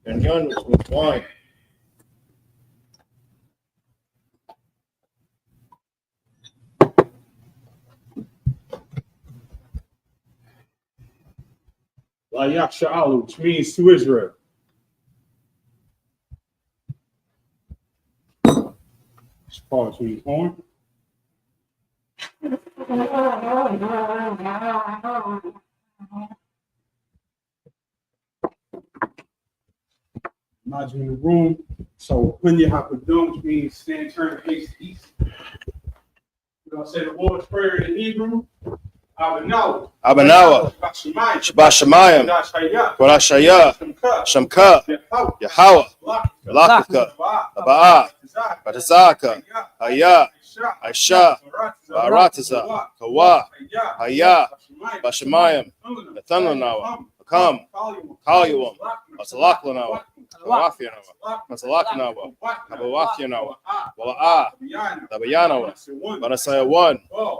And young with wine. La Yaksha'alu, which means to Israel. Just pause when he's on. Imagine in the room. So when you have a dome, which means stand, turn, face east. We're going to say the Lord's Prayer in Hebrew. Abanawa, Shabbat Shemayim, Korashaya, Shamka, Yahweh, Lakaka, Abaa, Batazaka, Haya, Aisha, Barataza, Kawa, Haya, Bashamayim, Nathanlanawa, Akam, Kalyawam, Asalaklanawa, Kawafianawa, Masalakanawa, Abawafianawa, Wala'a, Dabayanawa, Banasaya 1,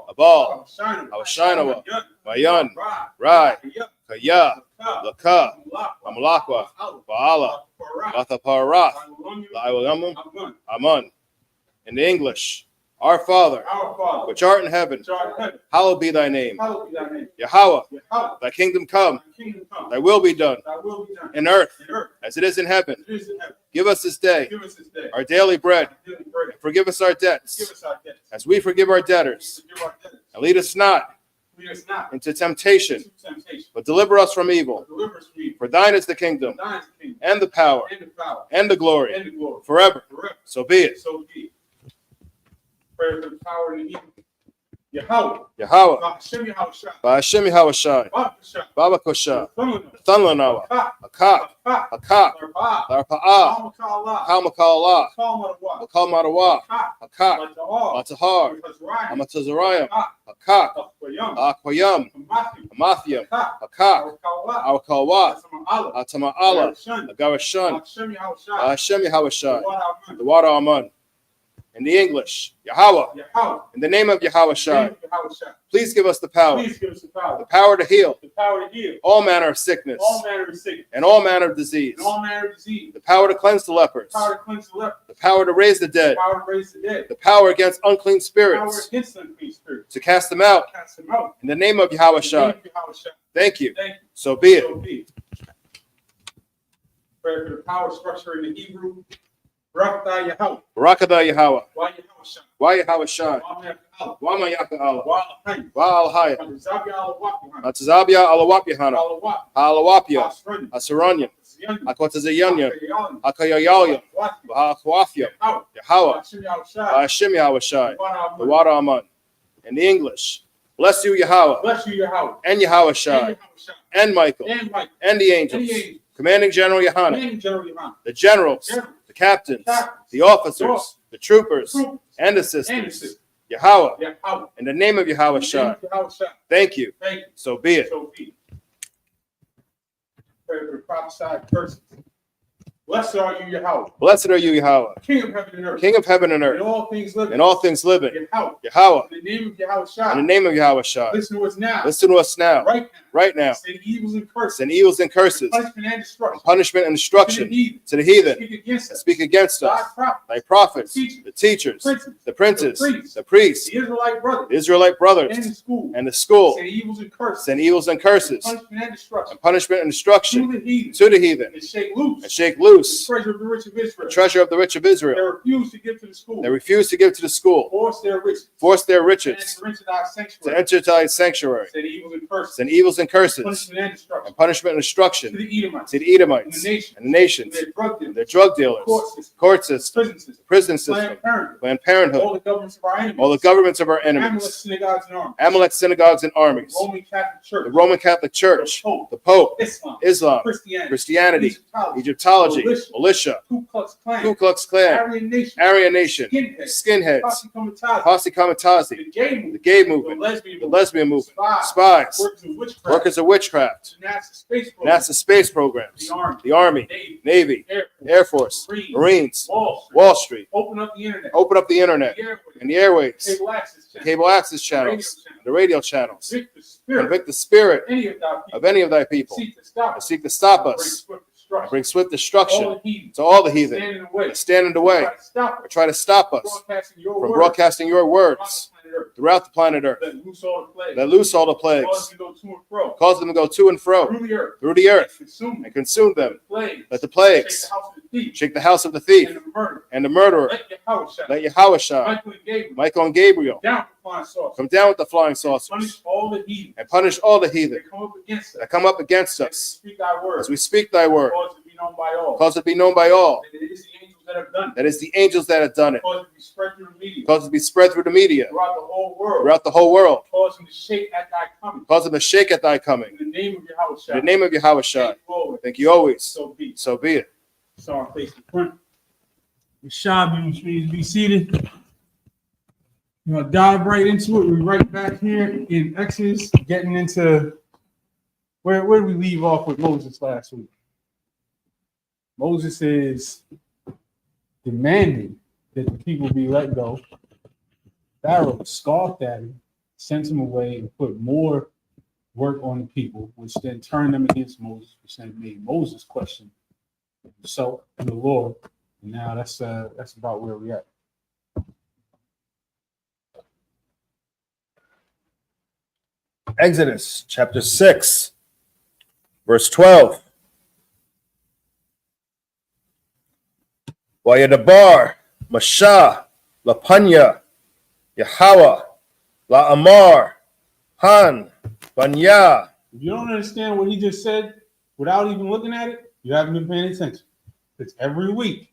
Abal, Awashinawa, Mayan, Rai, Kaya, Laka, Amalakwa, Baala, Lathaparat, Laiwalamum, Amun. In English, Our Father, which art in heaven, hallowed be thy name. Yahweh, thy kingdom come, thy will be done, in earth as it is in heaven. Give us this day our daily bread, and forgive us our debts, as we forgive our debtors. And lead us not into temptation, but deliver us from evil. For thine is the kingdom, and the power, and the glory, forever. So be it. Prayer for the power and the evil. Yahweh, Ba'ashem Yahushai, Baba Kosha, Thunlanawa, Akak, Larpa'a, Kalmakala, Makal Marawa, Akak, Matahar, Amatazarayam, Akak, Akwayam, Amathiam, Akak, Awakawa, Atama'ala, Agarashan, Ba'ashem Yahushai, the water Aman. In the English, Yahweh, in the name of Yahushai, please give us the power, the power to heal, all manner of sickness, and all manner of disease, the power to cleanse the lepers, the power to raise the dead, the power against unclean spirits, to cast them out, in the name of Yahushai. Thank you. So be it. Prayer for the power structure in the Hebrew. Barakada Yahweh. Why Yahushai? Wama Yaka Allah. Wa Alhaya. Matazabia Alawapyahana. Alawapia. Asaranya. Akwatazayanya. Akayayalya. Bahakwafia. Yahweh. Ba'ashem Yahushai. The water Aman. In the English. Bless you, Yahweh. And Yahushai. And Michael. And the angels. Commanding General Yohanan. The generals. Captains, the officers, the troopers, and the sisters. Yahweh, in the name of Yahushai. Thank you. So be it. Pray for the prophesied persons. Blessed are you, Yahweh. Blessed are you, Yahweh. King of heaven and earth. King of heaven and earth. And all things living. And all things living. Yahweh. In the name of Yahushai. In the name of Yahushai. Listen to us now. Listen to us now. Right now. Send evils and curses. Send evils and curses. Punishment and destruction. To the heathen. Speak against us. Thy prophets. The teachers. The princes. The priests. The Israelite brothers. And the school. Send evils and curses. And punishment and destruction. To the heathen. And shake loose. Treasure of the rich of Israel. They refuse to give to the school. Force their riches. To enter thy sanctuary. Send evils and curses. And punishment and destruction. To the Edomites. And the nations. Their drug dealers. Court system. Prison system. Planned Parenthood. All the governments of our enemies. Amalek synagogues and armies. The Roman Catholic Church. The Pope. Islam. Christianity. Egyptology. Militia, Ku Klux Klan, Aryan Nation, Skinheads, Posse Comitazi, the gay movement, the lesbian movement, spies, Workers of witchcraft. NASA space programs. The Army. Navy. Air Force. Marines. Wall Street. Open up the internet. And the airways. Cable access channels. The radio channels. Convict the spirit of any of thy people. And seek to stop us. And bring swift destruction to all the heathen that stand in the way or try to stop us from broadcasting your words throughout the planet Earth. Let loose all the plagues. Cause them to go to and fro through the earth and consume them. Let the plagues shake the house of the thief and the murderer. Let Yahweh, Michael and Gabriel come down with the flying saucers and punish all the heathen that come up against us as we speak thy word. Cause it be known by all. That is the angels that have done it. Cause it to be spread through the media. Throughout the whole world. Cause them to shake at thy coming. In the name of Yahweh. Thank you always. So be it. So our place in front. Shabbat, please be seated. We're gonna dive right into it. We're right back here in Exodus, getting into where did we leave off with Moses last week? Moses is demanding that the people be let go. Pharaoh scoffed at him, sent him away, and put more work on the people, which then turned them against Moses, which then made Moses question himself and the Lord. And now that's about where we're at. Exodus chapter 6, verse 12. Wayadabar, Masha, Lapanya, Yahweh, La Amar, Han, Banya. If you don't understand what he just said without even looking at it, you haven't been paying attention. It's every week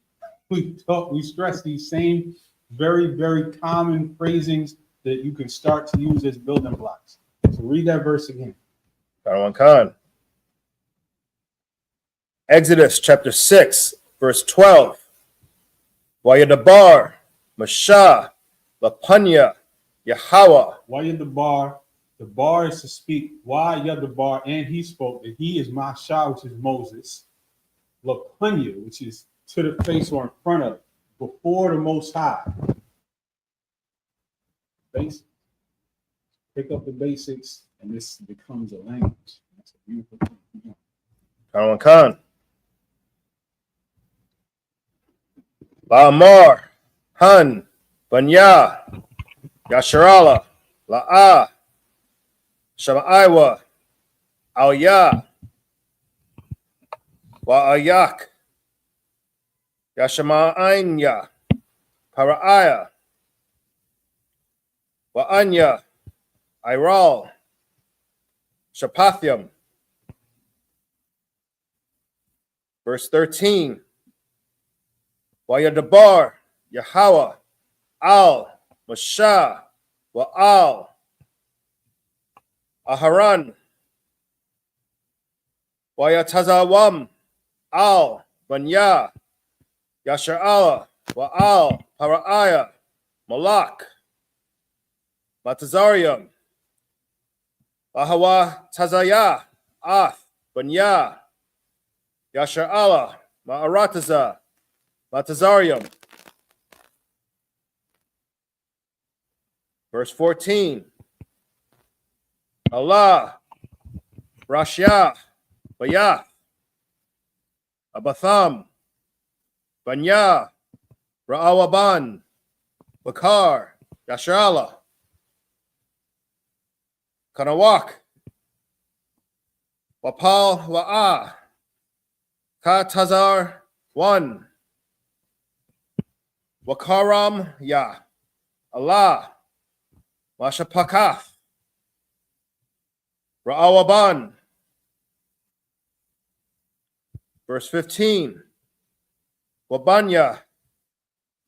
we stress these same very, very common phrasings that you can start to use as building blocks. So read that verse again. Khan. Exodus chapter 6, verse 12. Wayadabar, Masha, Lapanya, Yahweh. Wayadabar, the bar is to speak. Wayadabar, and he spoke, and he is Masha, which is Moses. Lapanya, which is to the face or in front of, before the Most High. Basics. Pick up the basics, and this becomes a language. That's a beautiful thing. Khan. La'amar, Han, Banya, Yasharala, La'a, Shamaiwa, Alya, Wa'ayak, Yashama'anya, Para'aya, Wa'anya, Iral, Shapathium. Verse 13. Wayadabar, Yahweh, Al, Masha, Wa'al, Aharan, Wayatazawam, Al, Banya, Yashar'ala, Wa'al, Para'aya, Malak, Matazarium, Ahawa Tazaya, Ath, Banya, Yashar'ala, Ma'arataza, Matazarium. Verse 14. Allah, Rashya, Bayath, Abatham, Banya, Ra'awaban, Bakar, Yasharala, Kanawak, Wapal, Wa'a, Katazar, 1. Wakaram Ya, Allah, Mashapakath, Ra'awaban. Verse 15. Wabanya,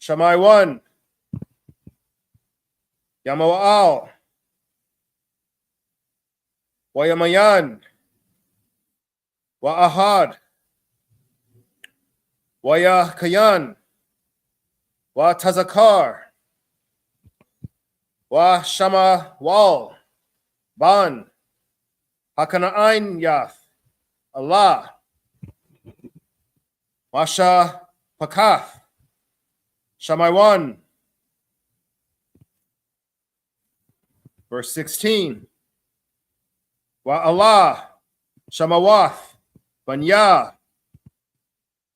Shamai 1, Yamawa'al, Wayamayan, Wa'ahad, Waya Kayan, Wa Tazakar, Wa Shama Wal, Ban, Hakana'ain Yath, Allah, Masha Pakath, Shamaiwan. Verse 16. Wa Allah, Shamawath, Banya,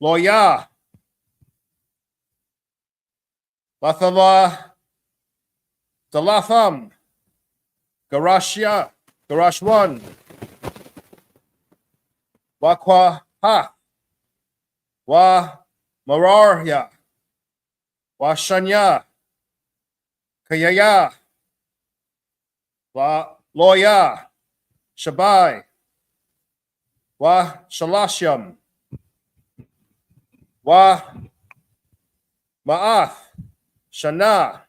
Loya, Lathala, Dalatham, Garashya, Garashwan, Wakwa Ha, Wa Mararya, Wa Shanya, Kayaya, Wa Loya, Shabai, Wa Shalashyam, Wa Ma'ath, Shana.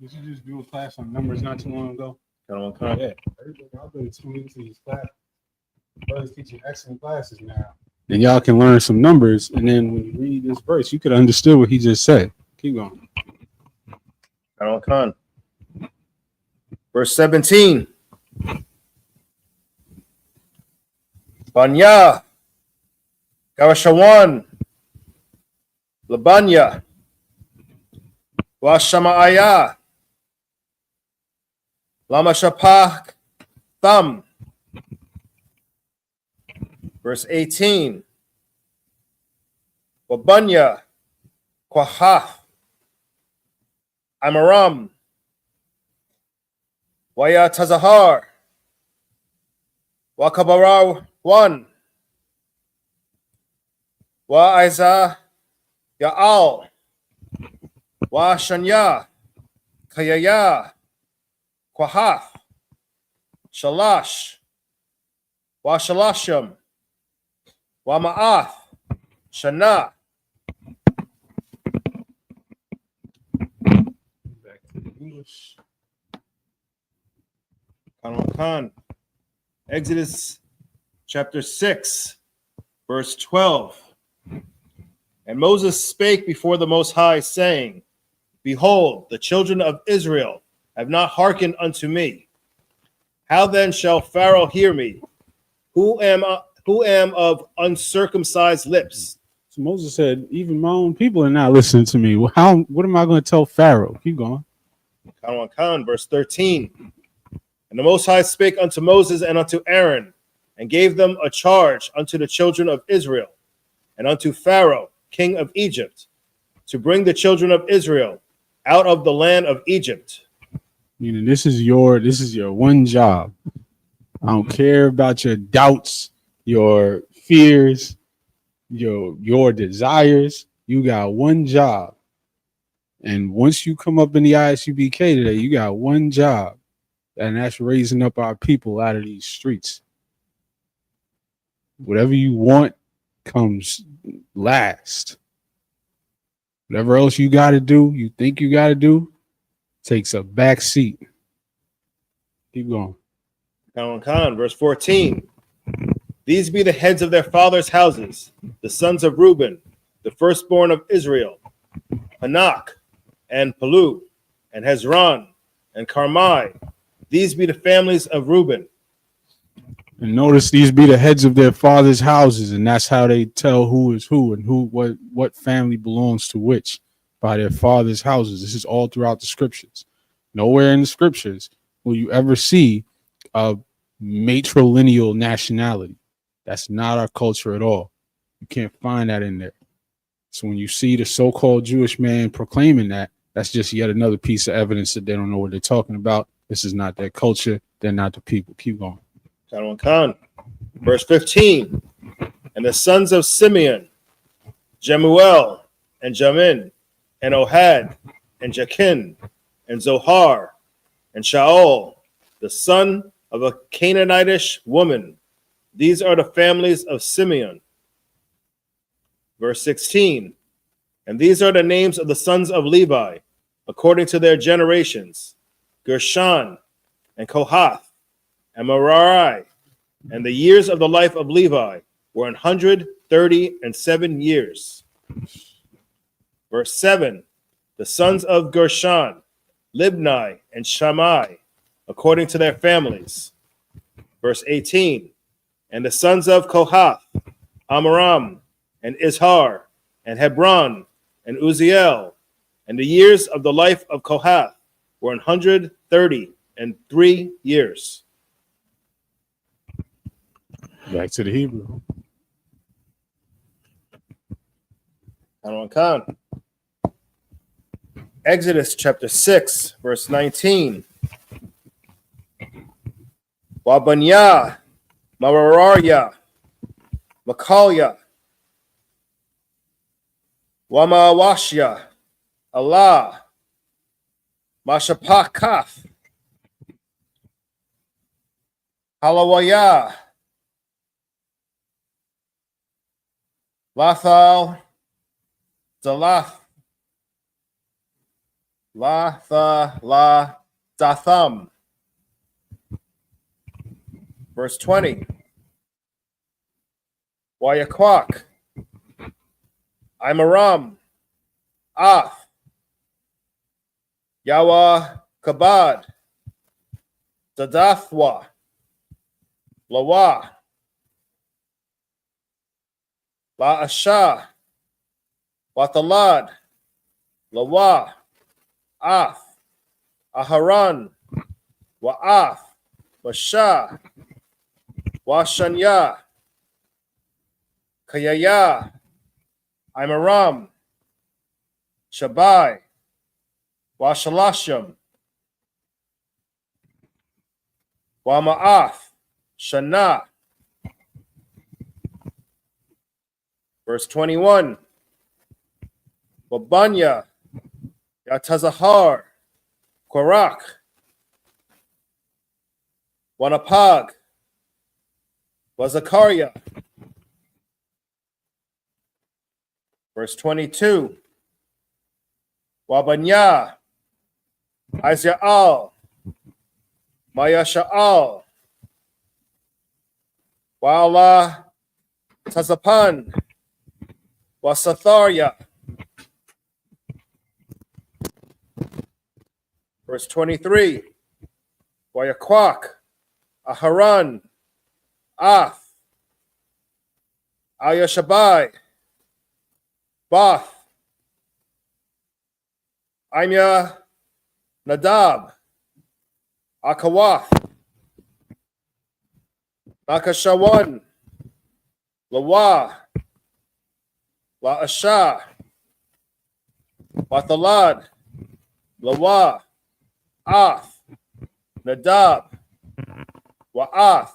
Did you just do a class on numbers not too long ago? Yeah. I've been tuning into these classes. Brothers teaching excellent classes now. And y'all can learn some numbers, and then when you read this verse, you could understand what he just said. Keep going. Verse 17. Banya, Garashawan, Labanya, Washama'aya, Lamashapah, Thumb. Verse 18. Wabanya, Kwahath, Amaram, Waya Tazahar, Wakabaraw 1, Wa Isa Ya'al, Wa Shanya, Kayaya, Kwahath, Shalash, Wa Shalasham, Wa Ma'ath, Shana. Back to the English. Khan. Exodus chapter 6, verse 12. And Moses spake before the Most High, saying, Behold, the children of Israel have not hearkened unto me. How then shall Pharaoh hear me, who am of uncircumcised lips? So Moses said, even my own people are not listening to me. Well, what am I going to tell Pharaoh? Keep going. Khan, verse 13. And the Most High spake unto Moses and unto Aaron, and gave them a charge unto the children of Israel, and unto Pharaoh, king of Egypt, to bring the children of Israel out of the land of Egypt. Meaning this is your one job. I don't care about your doubts, your fears, your desires. You got one job. And once you come up in the ISUBK today, you got one job. And that's raising up our people out of these streets. Whatever you want comes last. Whatever else you got to do, you think you got to do, takes a back seat. Keep going. Khan, verse 14. These be the heads of their fathers' houses, the sons of Reuben, the firstborn of Israel, Hanak, and Palu, and Hezron, and Carmi. These be the families of Reuben. And notice these be the heads of their fathers' houses, and that's how they tell who is who and what family belongs to which by their fathers' houses. This is all throughout the scriptures. Nowhere in the scriptures will you ever see a matrilineal nationality. That's not our culture at all. You can't find that in there. So when you see the so-called Jewish man proclaiming that, that's just yet another piece of evidence that they don't know what they're talking about. This is not their culture. They're not the people. Keep going. Khan. Verse 15. And the sons of Simeon, Jemuel, and Jamin, and Ohad, and Jachin, and Zohar, and Shaol, the son of a Canaanitish woman. These are the families of Simeon. Verse 16. And these are the names of the sons of Levi, according to their generations, Gershon, and Kohath, and Merari. And the years of the life of Levi were 137 years. Verse 7. The sons of Gershon, Libni, and Shammai, according to their families, Verse 18. And the sons of Kohath, Amram, and Izhar, and Hebron, and Uzziel. And the years of the life of Kohath were 133 years. Back to the Hebrew. Khan. Exodus chapter 6, verse 19. Wabanya, Mararya, Makalya, Wamawashya, Allah, Mashapakaf, Halawaya, Lathal, Dalath, La Datham. Verse 20. Wayakwak, Imaram, Af, Yawa Kabad, Dadathwa, Lawa, La Asha, Watalad, Lawa, Af, Aharan, Wa'af, Washa, Washanya, Kayaya, Imaram, Shabai, Washalasham, Wama'af, Shana. Verse 21. Wabanya, Yatazahar, Korak, Wanapag, Wazakaria. Verse 22. Wabanya, Isaiah, Mayasha'al, Wa'ala, Tazapan, Wasatharia. Verse 23. Wayakwak, Aharan, Af, Ayashabai, Bath, Imya, Nadab, Akawath, Nakashawan, Lawa, La Asha, Wathalad, Lawa, Af, Nadab, Wa'ath,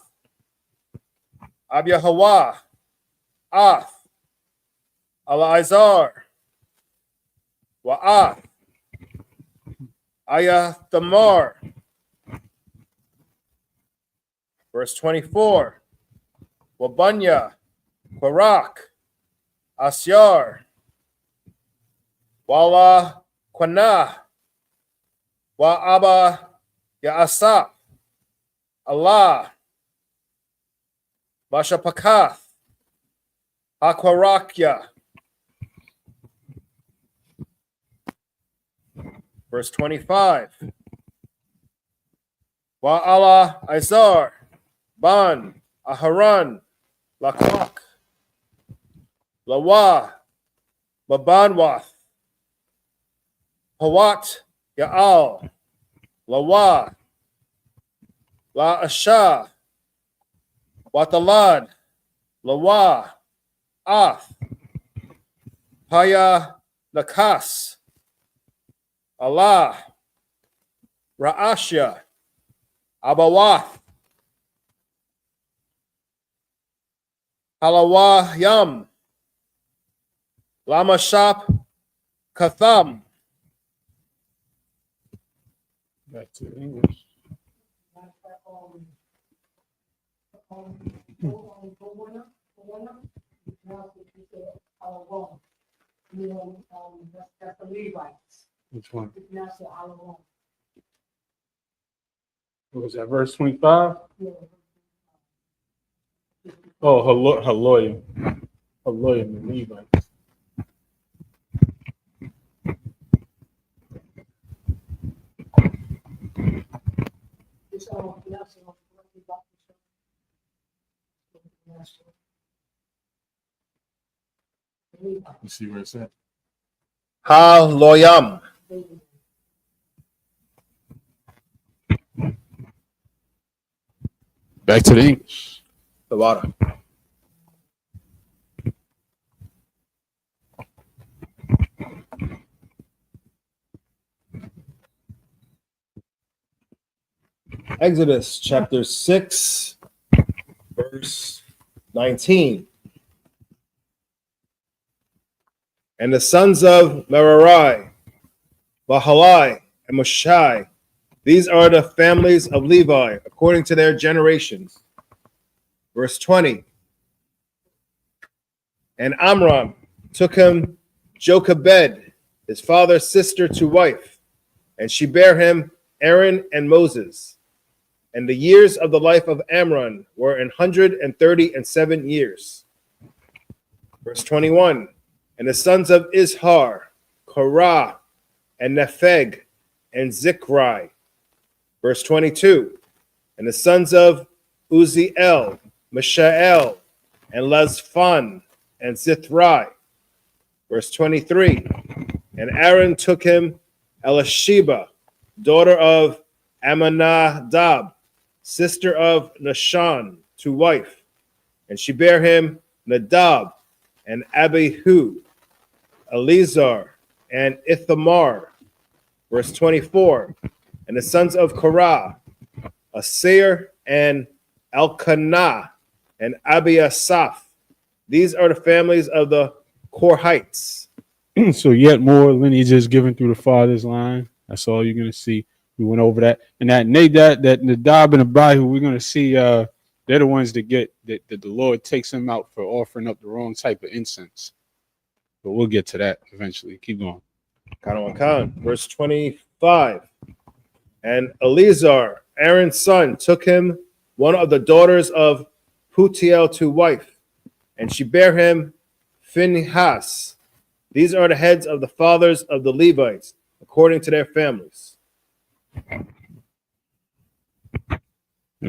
Abyahawa, Ath, Alaizar, Wa'ath, Ayathamar. Verse 24. Wabanya, Barak, Asyar, Wala Quanah, Wa'aba Ya'asap, Allah, Mashapakath, Aquarakya. Verse 25. Wa'ala Izar, Ban, Aharan, Lakwak, Lawa, Babanwath, Hawat, Ya'al, Lawa, La Asha, Watalad, Lawa, Ath, Paya Nakas, Allah, Ra'ashya, Abawath, Halawa Yam, Lama Shap, Katham. Back to English. That's the Levites. Which one? That's the Alabama. What was that, verse 25? Oh, her lawyer. Her lawyer, the Levites. It's all, that's all. Let's see where it's at. Ha-loyam. Back to the English. The water. Exodus chapter 6, verse 19. And the sons of Merari, Bahalai, and Mushai, these are the families of Levi, according to their generations. Verse 20. And Amram took him Jochebed, his father's sister, to wife, and she bare him Aaron and Moses. And the years of the life of Amram were 137 years. Verse 21. And the sons of Izhar, Korah, and Nepheg, and Zikri. Verse 22. And the sons of Uziel, Mishael, and Lazphan, and Zithri. Verse 23. And Aaron took him Elisheba, daughter of Amminadab, sister of Nahshon, to wife. And she bare him Nadab, and Abihu, Eleazar, and Ithamar. Verse 24. And the sons of Korah, Asir, and Elkanah, and Abiasaph. These are the families of the Korhites. So yet more lineages given through the father's line. That's all you're going to see. We went over that. And that Nadab and Abihu, we're going to see they're the ones that the Lord takes them out for offering up the wrong type of incense. But we'll get to that eventually. Keep going. Verse 25. And Eleazar, Aaron's son, took him one of the daughters of Putiel to wife, and she bare him Phinehas. These are the heads of the fathers of the Levites, according to their families. And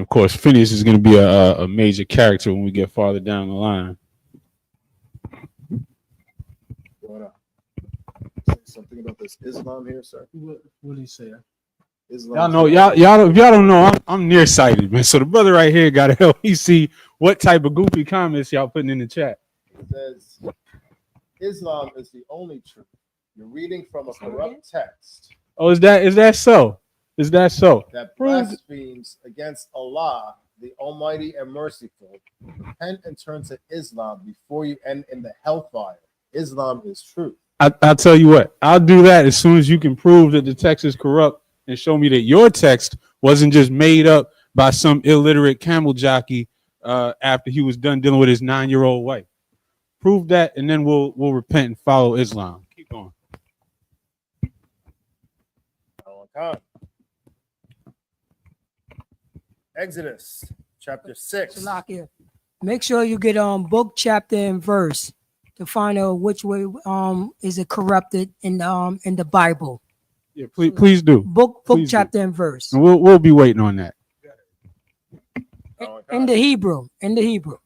of course, Phineas is going to be a major character when we get farther down the line. Say something about this Islam here, sir. What did he say? Islam. Y'all know, y'all if y'all don't know, I'm nearsighted, man. So the brother right here got to help me see what type of goofy comments y'all putting in the chat. It says Islam is the only truth. You're reading from a corrupt text Oh, is that so? Is that so? that blasphemes against Allah, the Almighty and Merciful. Repent and turn to Islam before you end in the hellfire. Islam is truth. I'll tell you what, I'll do that as soon as you can prove that the text is corrupt and show me that your text wasn't just made up by some illiterate camel jockey after he was done dealing with his 9-year-old wife. Prove that, and then we'll repent and follow Islam. Keep going. Exodus chapter 6. Salakia. Make sure you get book, chapter, and verse to find out which way is it corrupted in the Bible. Yeah, please do. Book, Please chapter, and verse. And we'll be waiting on that. In the Hebrew. In the Hebrew.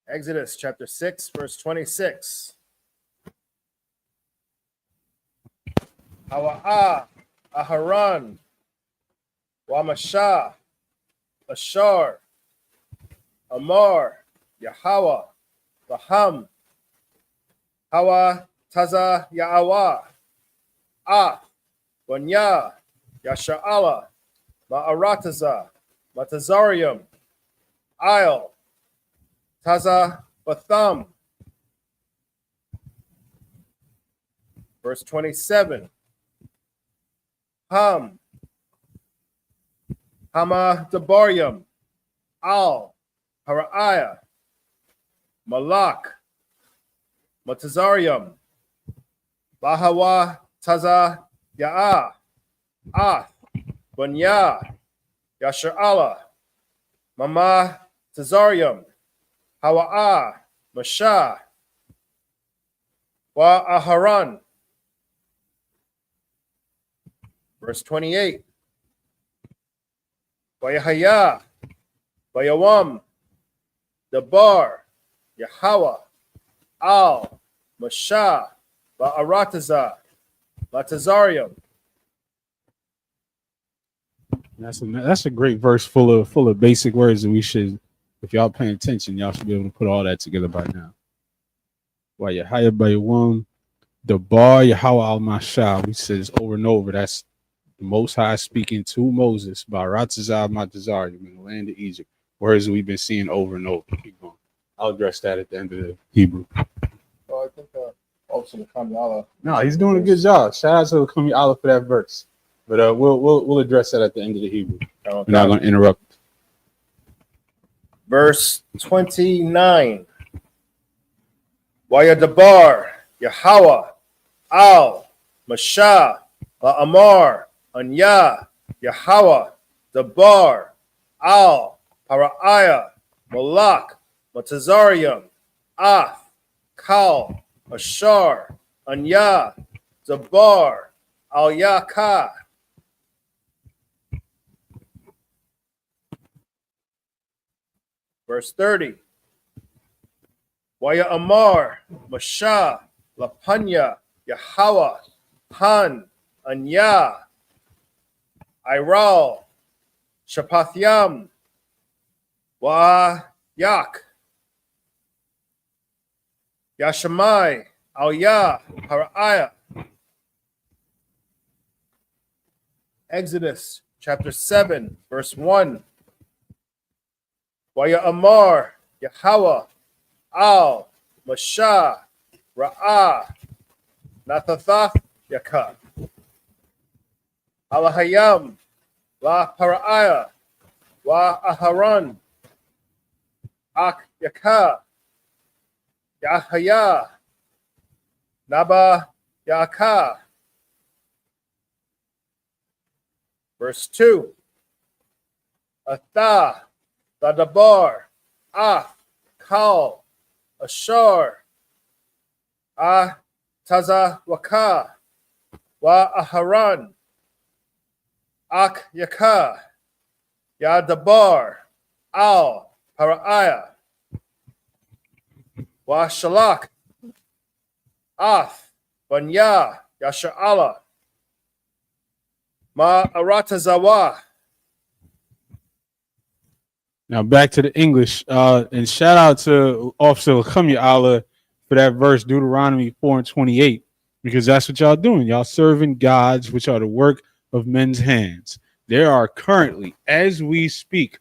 Exodus chapter 6, verse 26. Hawa'ah, Aharon, Wamasha, Ashar, Amar, Yahweh, Baham, Hawa, Taza, Ya'awa, Wanya, Yasha'ala, Ma'arataza, Matazarium, Isle, Taza, Batham. Verse 27. Ham, Hama Debarium, Al, Haraiah, Malak, Matazarium, Bahawa, Taza, Ya'ah, Bunya, Yasha'ala, Mama, Tazarium, Hawa'ah, Mashah, Wa Aharon. Verse 28. Vayahaya, Vayawam, Dabar, Yahweh, Al, Mashah, Ba'aratazah, Latazarium. That's a great verse full of basic words that we should, if y'all paying attention, y'all should be able to put all that together by now. Why you hired by your one, the bar Yahweh al Mashah, we said this over and over. That's the Most High speaking to Moses by Ratazah Matazarium in the land of Egypt. Words that we've been seeing over and over. Keep going. I'll address that at the end of the Hebrew. Oh, I think also the Kamala. No, he's doing a good job. Shout out to Kumi Allah for that verse. But we'll address that at the end of the Hebrew. Okay. We're not going to interrupt. Verse 29. Wayadabar, Yahweh, Al, Mashah, Ba'amar, Anya, Yahweh, Dabar, Al, Para'aya, Malak, Matazarium, Af, Kal, Ashar, Anya, Dabar, Al Yaka. Verse 30. Waya Amar, Mashah, Lapanya, Yahweh, Han, Anya, Iral, Shapathyam, Wa Yak, Yashamai, Al-Ya, Para'aya. Exodus chapter 7, verse 1. Waya Amar, Yahweh, Al, Mashah, Ra'ah, Nathathath, Yaka, Alahayam, La Para'aya, Wa Aharon, Ak Yaka, Yahaya, Naba Yaka. Verse 2. Atha, Dadabar, Af, Kal, Ashar, Ah, Tazawaka, Wa Aharon, Ak Yaka, Yadabar, Al, Para'aya, Wa Shalak, Af, Banya, Yasha'ala, Ma Aratazawa. Now back to the English. And shout out to Officer Lakumya Allah for that verse, Deuteronomy 4:28, because that's what y'all doing. Y'all serving gods, which are the work of men's hands. There are currently, as we speak,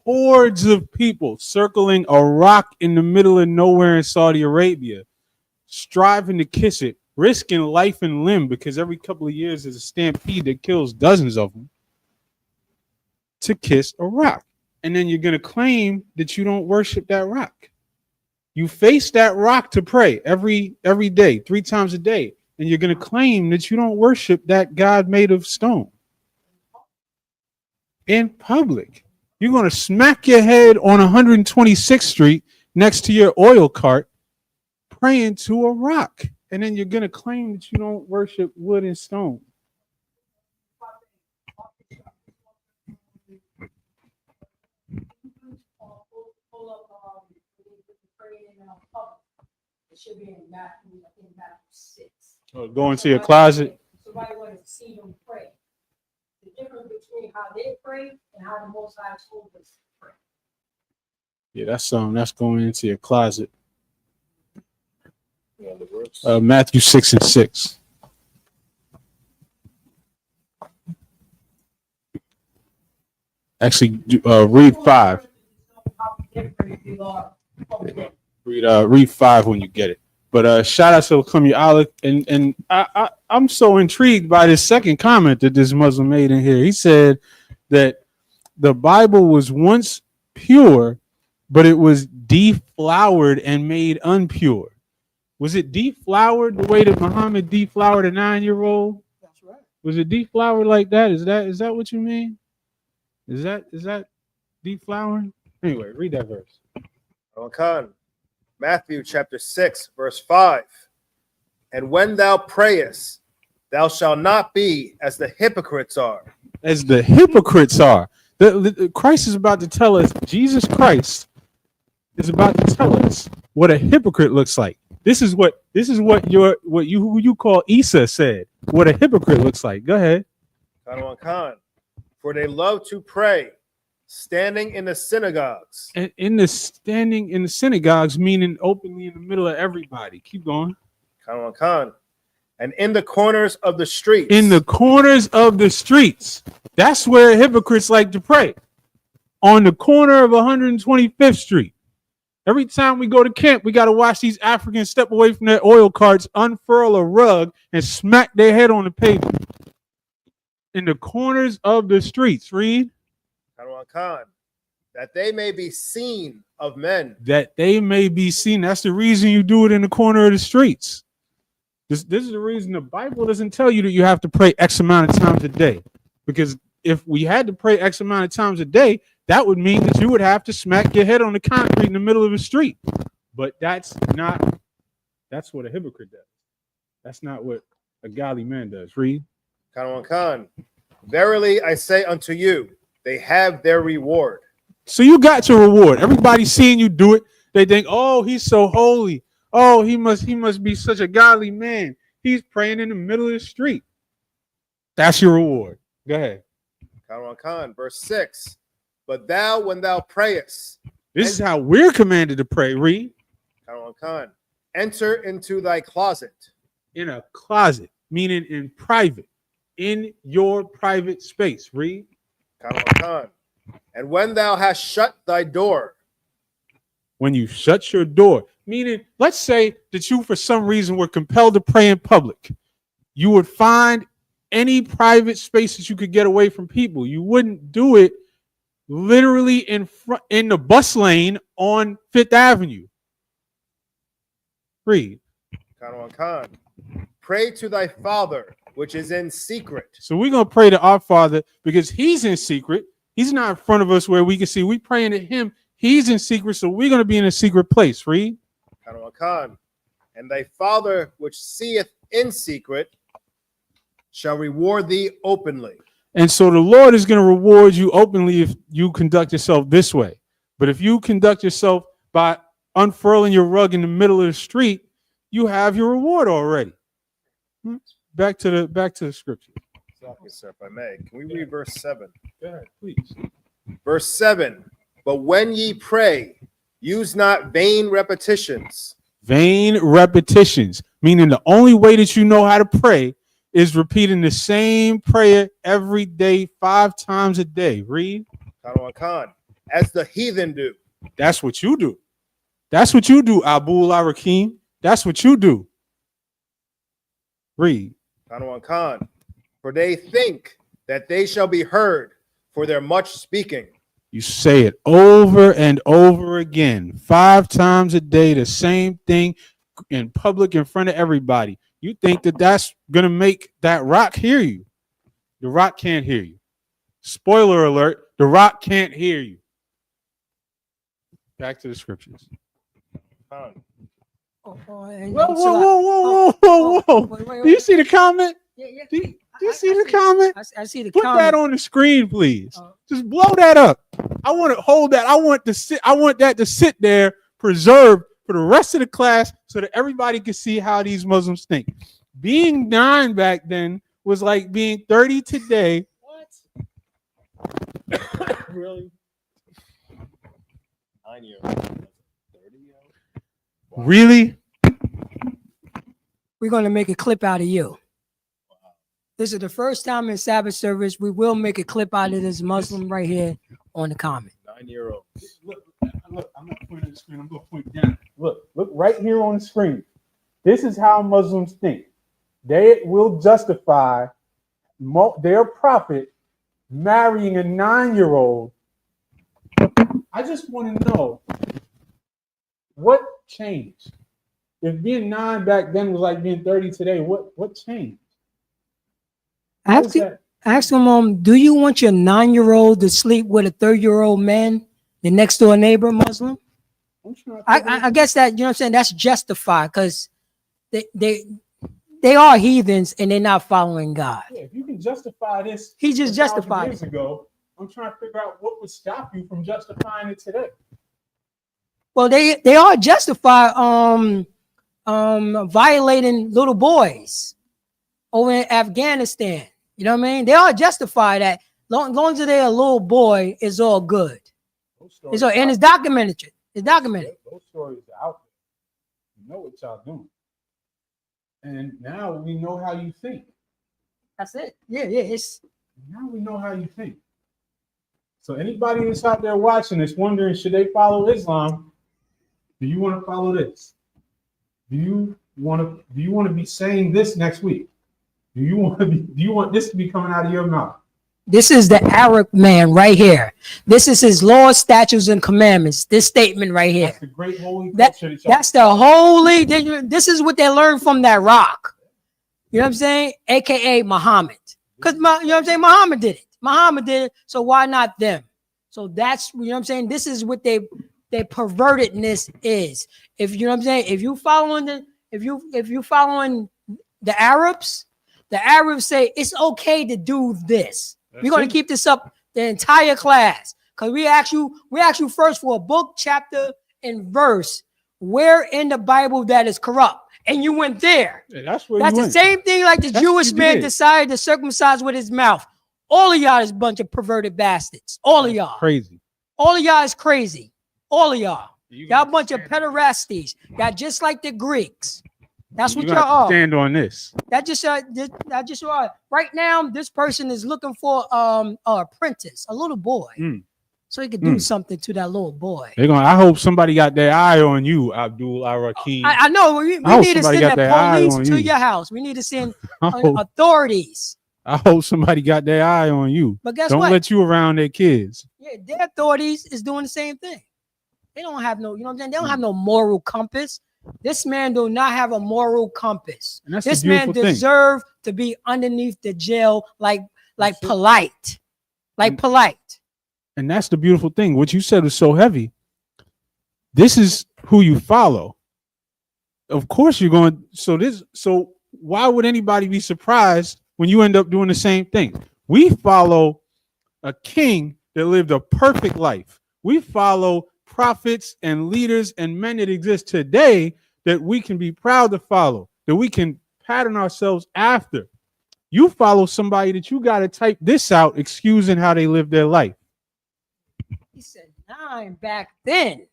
hordes of people circling a rock in the middle of nowhere in Saudi Arabia, striving to kiss it, risking life and limb, because every couple of years there's a stampede that kills dozens of them, to kiss a rock. And then you're going to claim that you don't worship that rock. You face that rock to pray every day, 3 times a day, and you're going to claim that you don't worship that God made of stone in public. You're going to smack your head on 126th Street next to your oil cart praying to a rock, and then you're going to claim that you don't worship wood and stone. It should be in Matthew, I think Matthew 6. Go into your closet. Somebody want to see them pray. The difference between how they pray and how the Most High told us to pray. Yeah, that's going into your closet. Matthew 6:6. Actually, read 5. How different we are. Read 5 when you get it. But shout out to Kumi Allah, and I'm so intrigued by this second comment that this Muslim made in here. He said that the Bible was once pure, but it was deflowered and made unpure. Was it deflowered the way that Muhammad deflowered a 9-year-old? That's right. Was it deflowered like that? Is that what you mean? Is that deflowering? Anyway, read that verse. Khan. Matthew chapter 6, verse 5. And when thou prayest, thou shalt not be as the hypocrites are. As the hypocrites are. Christ is about to tell us, Jesus Christ is about to tell us what a hypocrite looks like. This is what you call Isa said. What a hypocrite looks like. Go ahead. For they love to pray, standing in the synagogues. And standing in the synagogues, meaning openly in the middle of everybody. Keep going. And in the corners of the streets. In the corners of the streets. That's where hypocrites like to pray. On the corner of 125th Street. Every time we go to camp, we got to watch these Africans step away from their oil carts, unfurl a rug, and smack their head on the pavement. In the corners of the streets. Read. That they may be seen of men. That they may be seen. That's the reason you do it in the corner of the streets. This is the reason the Bible doesn't tell you that you have to pray X amount of times a day. Because if we had to pray X amount of times a day, that would mean that you would have to smack your head on the concrete in the middle of the street. But that's what a hypocrite does. That's not what a godly man does. Read. Verily I say unto you, they have their reward. So you got your reward. Everybody seeing you do it, they think, oh, he's so holy. Oh, he must be such a godly man. He's praying in the middle of the street. That's your reward. Go ahead. Verse 6. But thou, when thou prayest. This is how we're commanded to pray. Read. Enter into thy closet. In a closet, meaning in private. In your private space. Read. And when thou hast shut thy door. When you shut your door. Meaning, let's say that you, for some reason, were compelled to pray in public. You would find any private space that you could get away from people. You wouldn't do it literally in the bus lane on Fifth Avenue. Read. Pray to thy Father, which is in secret. So we're going to pray to our Father because he's in secret. He's not in front of us where we can see. We're praying to him. He's in secret, so we're going to be in a secret place. Read. And thy Father, which seeth in secret, shall reward thee openly. And so the Lord is going to reward you openly if you conduct yourself this way. But if you conduct yourself by unfurling your rug in the middle of the street, you have your reward already. Back to the scripture. Exactly, sir, if I may. Can we read verse 7? Go ahead, please. Verse 7. But when ye pray, use not vain repetitions. Vain repetitions, meaning the only way that you know how to pray is repeating the same prayer every day, 5 times a day. Read. As the heathen do. That's what you do. That's what you do, Abul Arakim. That's what you do. Read. For they think that they shall be heard for their much speaking. You say it over and over again, 5 times a day, the same thing in public in front of everybody. You think that that's going to make that rock hear you. The rock can't hear you. Spoiler alert, the rock can't hear you. Back to the scriptures. Whoa. Do you see the comment? Yeah. Do you see the comment? I see the Put comment. that on the screen, please. Just blow that up. I want to hold that. I want that to sit there, preserved for the rest of the class, so that everybody can see how these Muslims think. Being 9 back then was like being 30 today. What? Really? 9 years old. 30 years old. Really? We're going to make a clip out of you. This is the first time in Sabbath service we will make a clip out of this Muslim right here on the comment. 9-year-old. Look, I'm not pointing at the screen. I'm going to point down. Look right here on the screen. This is how Muslims think. They will justify their prophet marrying a 9-year-old. I just want to know what changed. If being 9 back then was like being 30 today, what changed? I ask them, do you want your 9-year-old to sleep with a 30-year-old man, the next door neighbor Muslim? I guess that, you know what I'm saying, that's justified because they are heathens and they're not following God. Yeah, if you can justify this, He just justified years ago. I'm trying to figure out what would stop you from justifying it today. Well, they are justified violating little boys over in Afghanistan. You know what I mean? They are justified that long as they're a little boy, it's all good. It's all, and it's documented. It's documented. Those stories are out there. You know what y'all doing. And now we know how you think. That's it. Yeah. It's Now we know how you think. So anybody that's out there watching this wondering, should they follow Islam? Do you want to follow this? Do you want to be saying this next week? Do you want this to be coming out of your mouth? This is the Arab man right here. This is his laws, statutes, and commandments. This statement right here. That's the great holy culture. That's the holy. This is what they learned from that rock. You know what I'm saying? AKA Muhammad. Because you know what I'm saying? Muhammad did it. Muhammad did it. So why not them? So that's, you know what I'm saying? This is what their pervertedness is. If you know what I'm saying, if you following the Arabs say it's okay to do this. We're going to keep this up the entire class because we ask you first for a book, chapter, and verse where in the Bible that is corrupt, and you went there. Yeah, that's the went. Same thing like the Jewish man decided to circumcise with his mouth. All of y'all is a bunch of perverted bastards. All of y'all crazy. All of y'all is crazy. All of y'all. Y'all a bunch of pederasties. Y'all just like the Greeks. That's what y'all are. Stand on this. That just right now. This person is looking for an apprentice, a little boy, so he could do something to that little boy. I hope somebody got their eye on you, Abdul Arakim. I know. We need to send the police to your house. We need to send authorities. I hope somebody got their eye on you. But guess what? Don't let you around their kids. Yeah, their authorities is doing the same thing. They don't have no, you know what I'm saying? They don't have no moral compass. This man do not have a moral compass. This man deserves to be underneath the jail like polite. Like polite. And that's the beautiful thing. What you said was so heavy. This is who you follow. Of course you're going. So why would anybody be surprised when you end up doing the same thing? We follow a king that lived a perfect life. We follow prophets and leaders and men that exist today that we can be proud to follow, that we can pattern ourselves after. You follow somebody that you got to type this out, excusing how they live their life. He said 9 back then.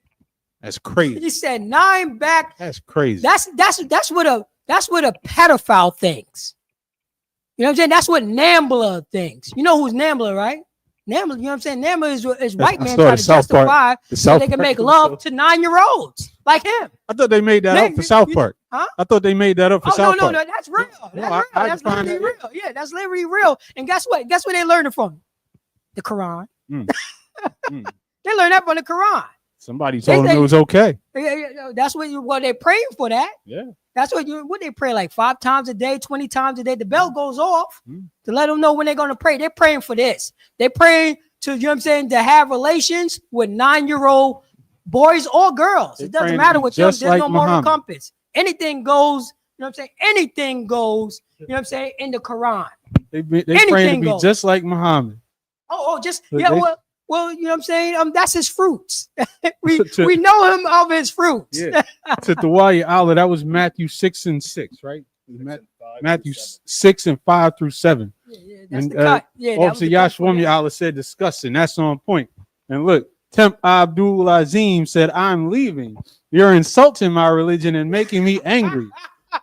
That's crazy. He said 9 back. That's crazy. That's what a pedophile thinks. You know what I'm saying? That's what Nambler thinks. You know who's Nambler, right? Nambler, you know what I'm saying? Nambler is white man trying to justify so they can make love to 9-year-olds like him. I thought they made that up for South Park. Huh? I thought they made that up for South Park. No, that's real. That's literally real. Yeah, that's literally real. And guess what? Guess where they learned it from? The Quran. They learned that from the Quran. Somebody told them it was okay. That's what they're praying for that. Yeah. That's what they pray like 5 times a day, 20 times a day. The bell goes off to let them know when they're going to pray. They're praying for this. They're praying to, you know what I'm saying, to have relations with 9-year-old boys or girls. It doesn't matter what them. There's no moral compass. Anything goes, you know what I'm saying? Anything goes, you know what I'm saying, in the Quran. They praying to be just like Muhammad. Well, you know what I'm saying? That's his fruits. we know him of his fruits. Yeah. To Tawali Allah, that was Matthew 6:6, right? Matthew 6:5-7. That's the cut. Officer Yashwami Allah said disgusting. That's on point. And look, Temp Abdul Azim said, I'm leaving. You're insulting my religion and making me angry.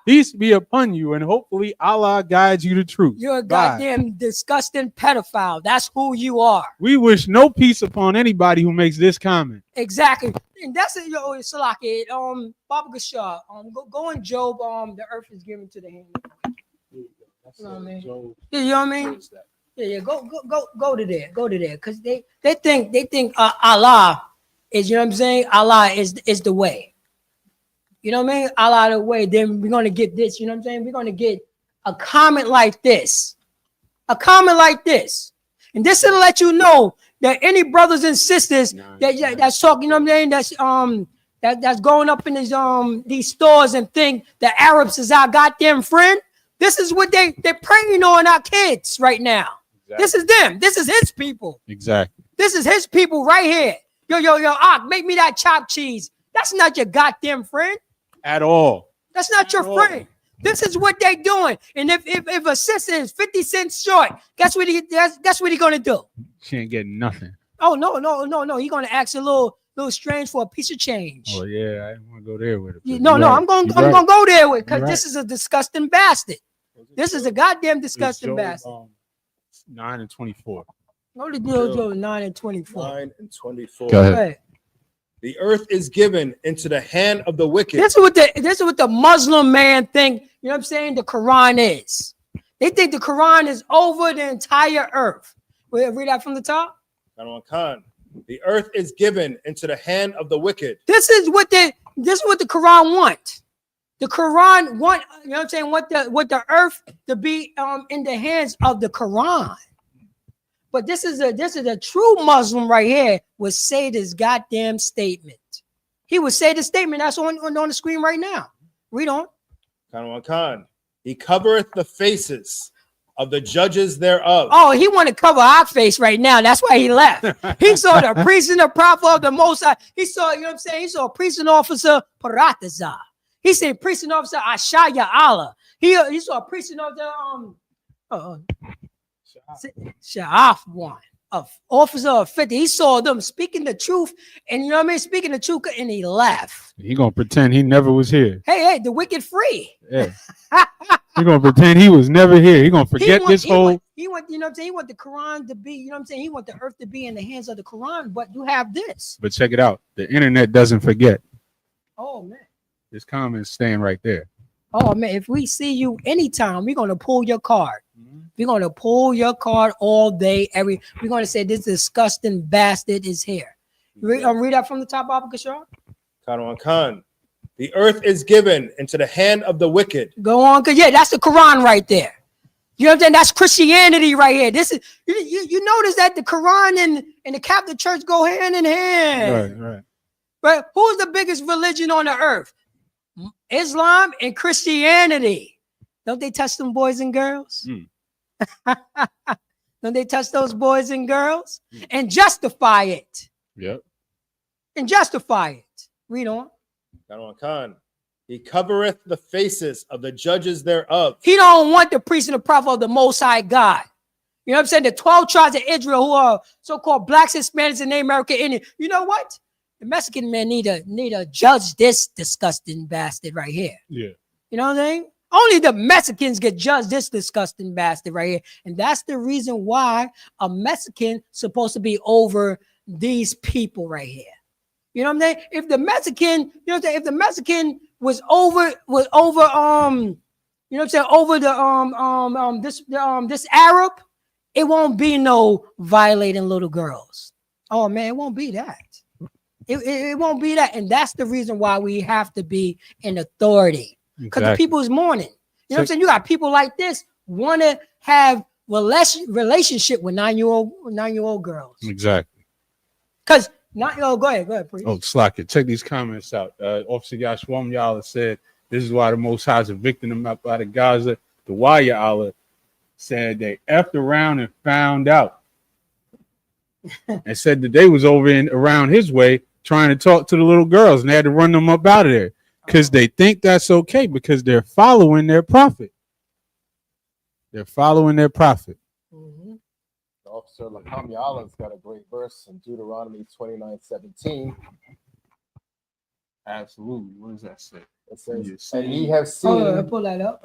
Peace be upon you, and hopefully Allah guides you to truth. You're a goddamn disgusting pedophile. That's who you are. We wish no peace upon anybody who makes this comment. Exactly. And that's it, Salaki. Baba Gashar. Go in Job. The earth is given to the hand. You know what I mean? Yeah, you know what I mean? Yeah. Go to there. Go to there. Because they think Allah is, you know what I'm saying? Allah is the way. You know what I mean? Allah the way. Then we're gonna get this. You know what I'm saying? We're gonna get a comment like this. A comment like this. And this will let you know that any brothers and sisters that's talking, you know what I'm saying? That's going up in these stores and think the Arabs is our goddamn friend. This is what they're preying on our kids right now. Exactly. This is them. This is his people. Exactly. This is his people right here. Yo, Ak, make me that chopped cheese. That's not your goddamn friend. At all. That's not your friend. This is what they doing. And if a sister is 50 cents short, guess what he gonna do? She ain't getting nothing. Oh no. He gonna ask a little strange for a piece of change. Oh yeah, I didn't want to go there with it. No, I'm gonna go there with because this is a disgusting bastard. This is a goddamn disgusting bastard. 9 and 24. Go to Job 9 and 24. 9 and 24. Go ahead. The earth is given into the hand of the wicked. This is what the Muslim man think. You know what I'm saying? The Quran is. They think the Quran is over the entire earth. Read that from the top. Khan. The earth is given into the hand of the wicked. This is what the Quran want. The Quran want, you know what I'm saying, what the earth to be in the hands of the Quran. But this is a true Muslim right here would say this goddamn statement. He would say the statement that's on the screen right now. Read on. Khan. He covereth the faces of the judges thereof. Oh, he want to cover our face right now. That's why he left. He saw the priest and the prophet of the Most High. He saw, you know what I'm saying? He saw priest and officer Paratazah. He said priest and officer Ashaya Allah. He saw a priest and officer Sha'af one. Of officer of 50. He saw them speaking the truth, and you know what I mean? Speaking the truth, and he left. He gonna pretend he never was here. Hey, the wicked free. Yeah. He gonna pretend he was never here. He gonna forget He want, you know what I'm saying? He want the Quran to be, you know what I'm saying? He want the earth to be in the hands of the Quran, but you have this. But check it out. The internet doesn't forget. Oh man. His comments staying right there. Oh man, if we see you anytime, we're gonna pull your card. We're gonna pull your card all day. We're gonna say this disgusting bastard is here. Read that from the top, Abu Kashar. Khan. The earth is given into the hand of the wicked. Go on, cause yeah, that's the Quran right there. You know what I'm saying? That's Christianity right here. This is you notice that the Quran and the Catholic Church go hand in hand. Right. But who's the biggest religion on the earth? Islam and Christianity. Don't they touch them boys and girls? Don't they touch those boys and girls and justify it? Yep. And justify it. Read on. Khan. He covereth the faces of the judges thereof. He don't want the priest and the prophet of the Most High God. You know what I'm saying? The 12 tribes of Israel who are so-called blacks, Hispanics, and Native American Indian. You know what? The Mexican man need to judge this disgusting bastard right here. Yeah. You know what I'm saying? Only the Mexicans get judged this disgusting bastard right here. And that's the reason why a Mexican supposed to be over these people right here. You know what I'm saying? If the Mexican, you know what I'm saying? If the Mexican was over, you know what I'm saying, over the this Arab, it won't be no violating little girls. Oh man, it won't be that. It won't be that. And that's the reason why we have to be in authority. Because the people is mourning. You know what I'm saying? You got people like this want to have relationship with 9-year-old girls. Exactly. Because 9-year-old, go ahead, please. Oh, slack it. Check these comments out. Officer Yashwam Yala said, this is why the Most High is evicting them up out of Gaza. The Waya Allah said they effed around and found out. And said that they was over around his way trying to talk to the little girls, and they had to run them up out of there because they think that's okay because they're following their prophet. They're following their prophet. Mm-hmm. Officer Lakam Yala's got a great verse in Deuteronomy 29:17. Absolutely. What does that say? It says, and ye have seen I'll pull that up.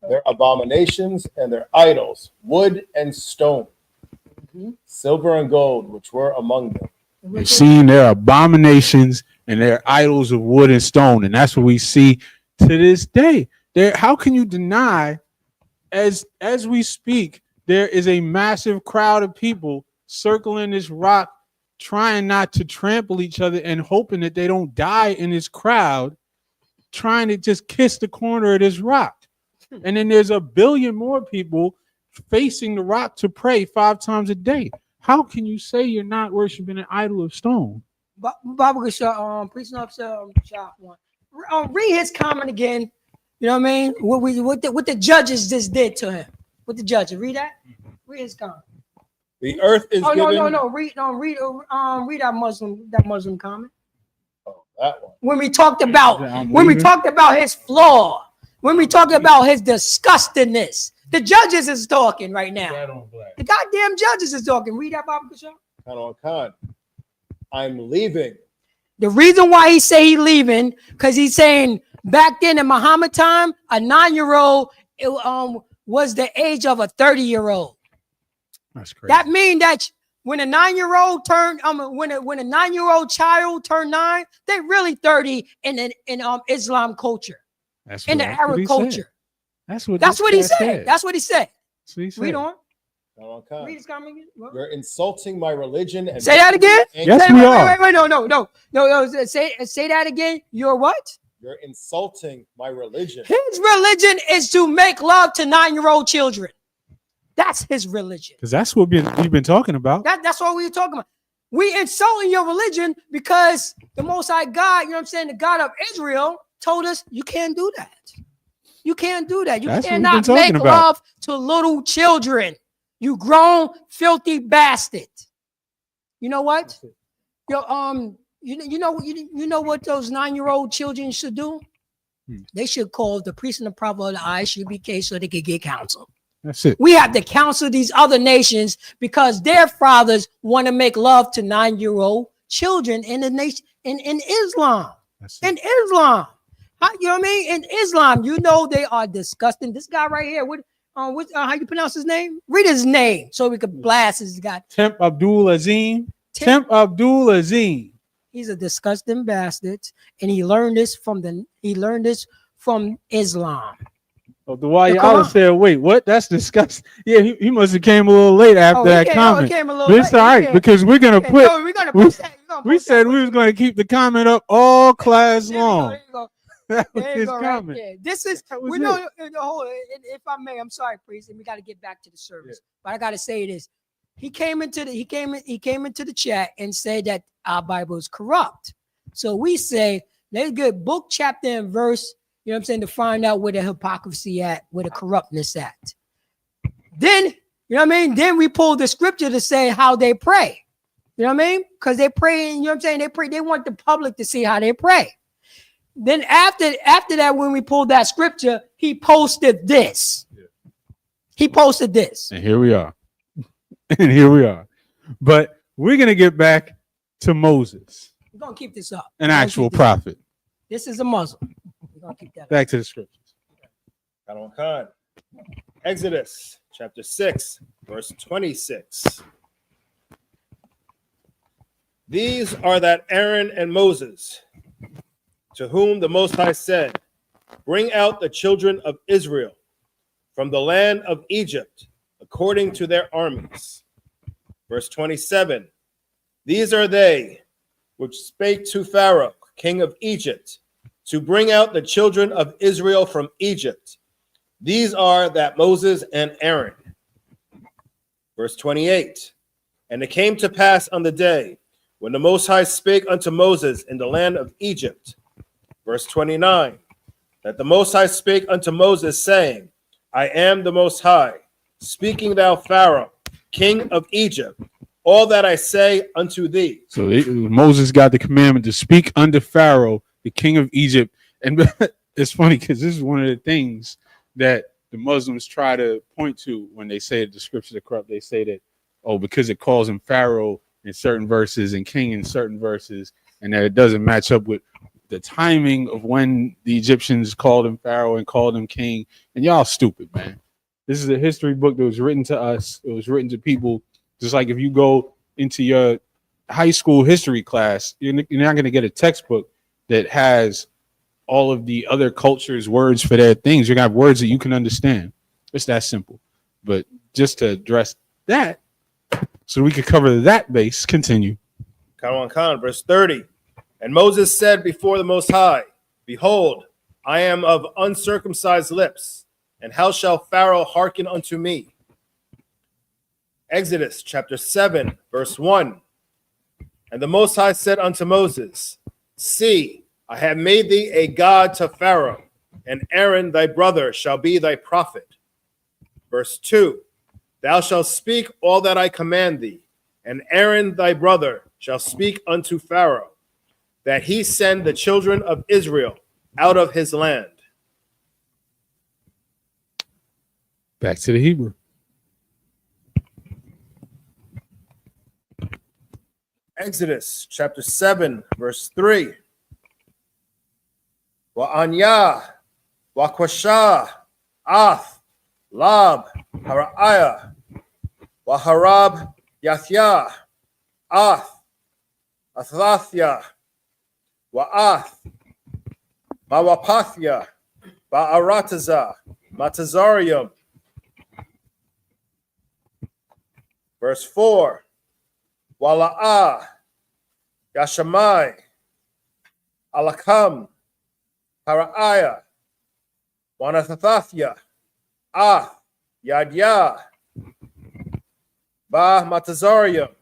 their abominations and their idols, wood and stone, silver and gold, which were among them. They've seen their abominations and their idols of wood and stone. And that's what we see to this day. How can you deny, as we speak, there is a massive crowd of people circling this rock, trying not to trample each other and hoping that they don't die in this crowd, trying to just kiss the corner of this rock. And then there's a billion more people facing the rock to pray 5 times a day. How can you say you're not worshiping an idol of stone? Baba Gashar, priest and officer, shot one. Read his comment again. You know what I mean? What the judges just did to him. What the judges read that? Read his comment. The earth is no. given. Read that Muslim comment. Oh, That one. When we talked about I'm when we leaving. talked about his flaw, when we talked about his disgustingness. The judges is talking right now. The goddamn judges is talking. Read that, Bible, Kashan. Khan. I'm leaving. The reason why he say he leaving, because he's saying back then in Muhammad time, a 9-year-old was the age of a 30-year-old. That's crazy. That means that when a 9-year-old turned, when a 9-year-old child turned 9, they really 30 in Islam culture, in the Arab culture. That's what he said. That's what he said. Read on. Khan. Read his comment. You're insulting my religion. And Say that again. Yes, we are. Wait, no. Say that again. You're what? You're insulting my religion. His religion is to make love to 9-year-old children. That's his religion. Because that's what we've been talking about. That's what we were talking about. We insulting your religion because the Most High God, you know what I'm saying, the God of Israel told us you can't do that. You can't do that. You That's what we've cannot been talking make about. love to little children. You grown, filthy bastard. You know what? You know what those 9-year-old children should do? They should call the priest and the prophet of the ISUBK so they could get counsel. That's it. We have to counsel these other nations because their fathers want to make love to 9-year-old children in the nation in Islam. In Islam. You know what I mean? In Islam, you know they are disgusting. This guy right here, how you pronounce his name? Read his name so we could blast his guy. Temp Abdul Azim. Temp Abdul Azim. He's a disgusting bastard, and he learned this from Islam. Oh, the Wayala said, "Wait, what? That's disgusting." Yeah, he must have came a little late after that comment. But it's all right because we're gonna put. We said we was going to keep the comment up all class long. That was his comment. Right. This is we know. If I may, I'm sorry, priest, and we got to get back to the service. But I got to say this: he came into the chat and said that our Bible is corrupt. So we say let's get book, chapter, and verse. You know what I'm saying, to find out where the hypocrisy at, where the corruptness at. Then, you know what I mean? Then we pull the scripture to say how they pray. You know what I mean? Because they pray, you know what I'm saying? They pray, they want the public to see how they pray. Then after that, when we pulled that scripture, he posted this. He posted this. And here we are. But we're going to get back to Moses. We're going to keep this up. An actual prophet. This is a Muslim. Keep that back to the scriptures. Khan. Exodus chapter 6, verse 26. These are that Aaron and Moses, to whom the Most High said, bring out the children of Israel from the land of Egypt, according to their armies. Verse 27. These are they which spake to Pharaoh, king of Egypt, to bring out the children of Israel from Egypt. These are that Moses and Aaron. Verse 28. And it came to pass on the day when the Most High spake unto Moses in the land of Egypt. Verse 29. That the Most High spake unto Moses, saying, I am the Most High, speaking thou Pharaoh, king of Egypt, all that I say unto thee. So Moses got the commandment to speak unto Pharaoh, the king of Egypt. And it's funny because this is one of the things that the Muslims try to point to when they say that the scriptures are corrupt. They say that, because it calls him Pharaoh in certain verses and king in certain verses, and that it doesn't match up with the timing of when the Egyptians called him Pharaoh and called him king. And y'all stupid, man. This is a history book that was written to us. It was written to people. Just like if you go into your high school history class, you're not going to get a textbook that has all of the other cultures' words for their things. You're going to have words that you can understand. It's that simple. But just to address that, so we could cover that base, continue. Khan, verse 30. And Moses said before the Most High, behold, I am of uncircumcised lips, and how shall Pharaoh hearken unto me? Exodus chapter 7, verse 1. And the Most High said unto Moses, see, I have made thee a god to Pharaoh, and Aaron thy brother shall be thy prophet. Verse 2. Thou shalt speak all that I command thee, and Aaron thy brother shall speak unto Pharaoh. that he send the children of Israel out of his land. Back to the Hebrew. Exodus chapter 7, verse 3. Wa'anya, wa'kwasha, ath, lab, hara'aya, wa'harab, yathya, ath, athlathya, wa'ath, mawapathya, ba'arataza, matazarium. Verse 4. Wala'ah, Yashamai, Alakam, Hara'aya, Wanathathya, Ah, Yadya, Ba Matazarium,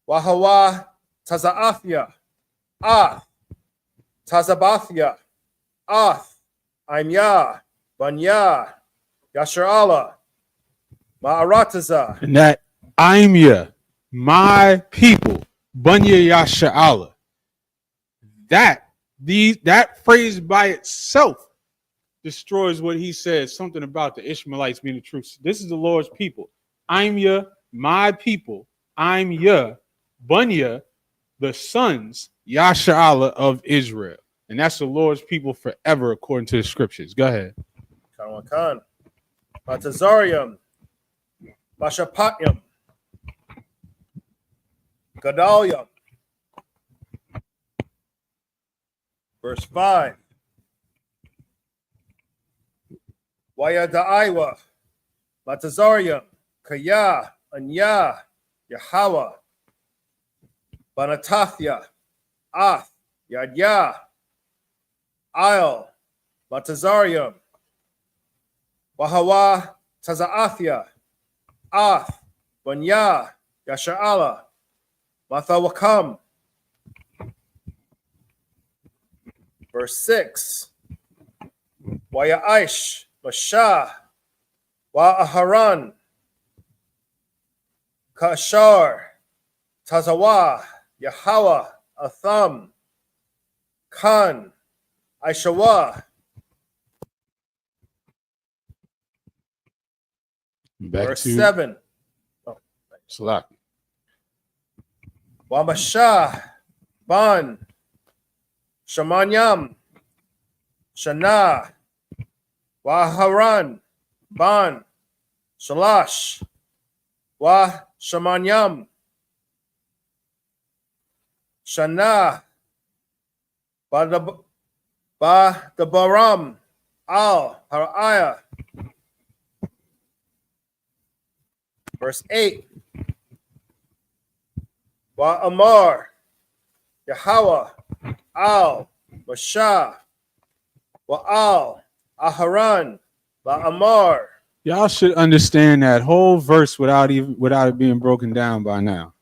Wahawa, Tazaathya, Ah, Tazabathya, Ah, Imya, Banya, Yasharala, Ma'arataza. And that Imya, my people, Bunya Yasha'ala. That phrase by itself destroys what he says, something about the Ishmaelites being the truth. This is the Lord's people. Imya, my people. Imya, Bunya, the sons, Yasha'ala of Israel. And that's the Lord's people forever, according to the scriptures. Go ahead. Khan, Matazarium, Mashapatyam, Gedalia. Verse 5. Wayadaiwa, Matazarium, Kaya, Anya, Yahweh, Banatathya, Ath, Yadya, Isle, Matazarium, Wahawa, Tazaathya, Ath, Banya, Yasha'ala, Mathawakam. Verse 6. Wayaish, Mashah, Wa'aharan, Kashar, Tazawa, Yahweh, Atham, Khan, Aishawa. Back Verse to 7. Salak. Wamashah, Ban, Shamanyam, Shana, Waharan, Ban, Shalash, Wa Shamanyam, Shana, Badabaram, Al, Haraya. Verse 8. Wa Amar, Yahweh, Al, Mashah, Wa Al, Aharan, La Amar. Y'all should understand that whole verse without it being broken down by now.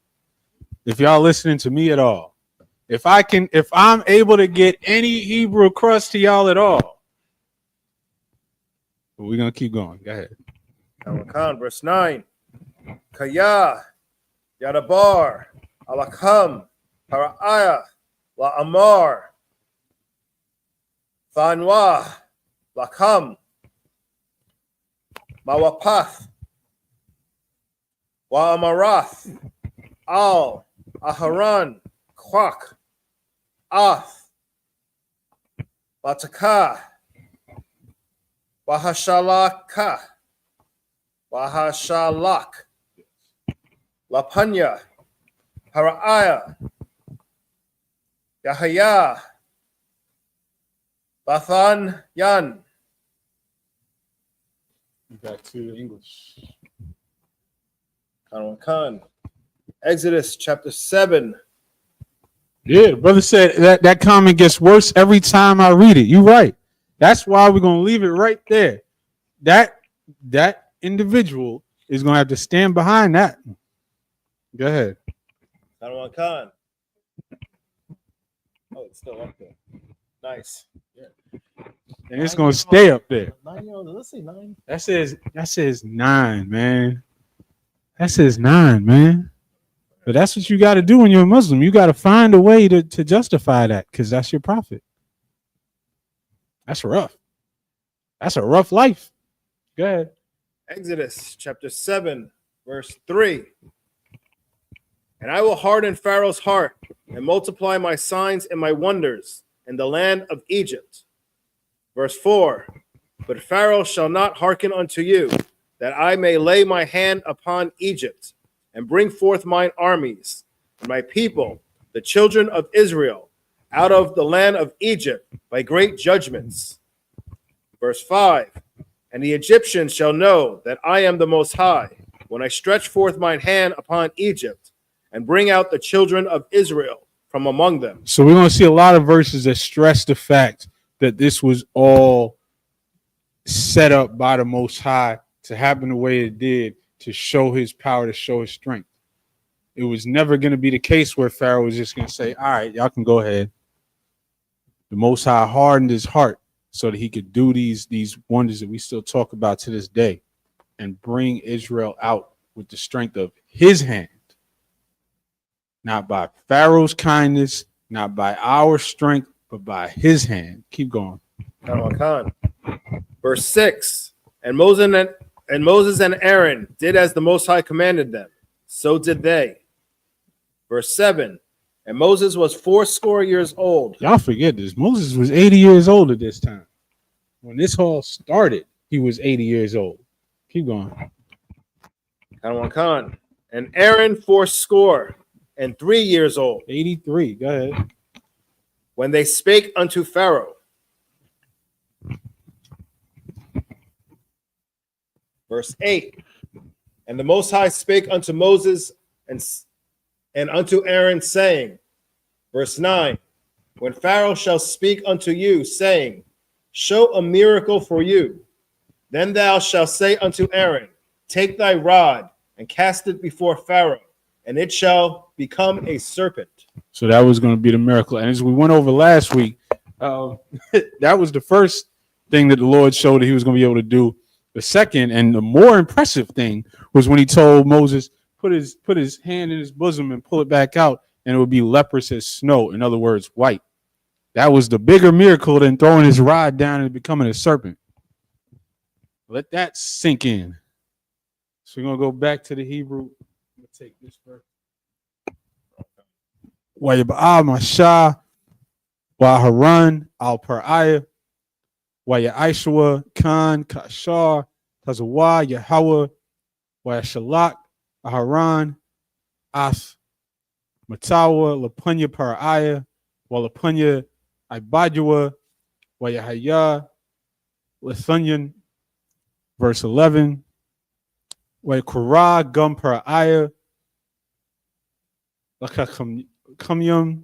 If y'all listening to me at all, if I'm able to get any Hebrew across to y'all at all, but we're gonna keep going. Go ahead. Khan, verse 9. Kaya, Yadabar, Alakam, Hara'aya, La Amar, Thanwa, Lakam, Mawapath, Wa Amarath, Al, Aharan, Kwak, Ath, Bataka, Wahashalaka, Wahashalak, Lapanya, Hara'aya, Yahaya, Bathan Yan. Back to English. Khan. Exodus chapter 7. Yeah, the brother said that comment gets worse every time I read it. You're right. That's why we're gonna leave it right there. That individual is gonna have to stand behind that. Go ahead. Khan. Oh, it's still up there. Nice. Yeah. And it's gonna stay up there. 9-year-old. Let's say 9. That says 9, man. That says 9, man. But that's what you got to do when you're a Muslim. You got to find a way to justify that because that's your prophet. That's rough. That's a rough life. Go ahead. Exodus chapter 7, verse 3. And I will harden Pharaoh's heart and multiply my signs and my wonders in the land of Egypt. Verse 4. But Pharaoh shall not hearken unto you, that I may lay my hand upon Egypt and bring forth mine armies and my people, the children of Israel, out of the land of Egypt by great judgments. Verse 5. And the Egyptians shall know that I am the Most High, when I stretch forth mine hand upon Egypt and bring out the children of Israel from among them. So we're going to see a lot of verses that stress the fact that this was all set up by the Most High to happen the way it did, to show his power, to show his strength. It was never going to be the case where Pharaoh was just going to say, all right, y'all can go ahead. The Most High hardened his heart so that he could do these wonders that we still talk about to this day and bring Israel out with the strength of his hand. Not by Pharaoh's kindness, not by our strength, but by his hand. Keep going. Verse 6. And Moses and Aaron did as the Most High commanded them. So did they. Verse 7. And Moses was 80 years old. Y'all forget this. Moses was 80 years old at this time. When this all started, he was 80 years old. Keep going. And Aaron 83 years old. 83. Go ahead. When they spake unto Pharaoh. Verse 8. And the Most High spake unto Moses and unto Aaron, saying, verse 9, when Pharaoh shall speak unto you, saying, show a miracle for you, then thou shalt say unto Aaron, take thy rod and cast it before Pharaoh, and it shall become a serpent. So that was going to be the miracle. And as we went over last week, that was the first thing that the Lord showed that he was going to be able to do. The second and the more impressive thing was when he told Moses, put his hand in his bosom and pull it back out, and it would be leprous as snow. In other words, white. That was the bigger miracle than throwing his rod down and becoming a serpent. Let that sink in. So we're going to go back to the Hebrew. I'm going to take this verse. Wayaba'al Mashah, Waharan al Par'ayah, Waya Aishwa, Khan, Kashar, Tazawa, Yahweh, Waya Shalak, Aharan, Ath, Matawa, Lapunya Par'ayah, Walapunya Ibadua, Wayahaya, Lithunian, verse 11, Wayakura, Gum Par'ayah, Lakakamyum,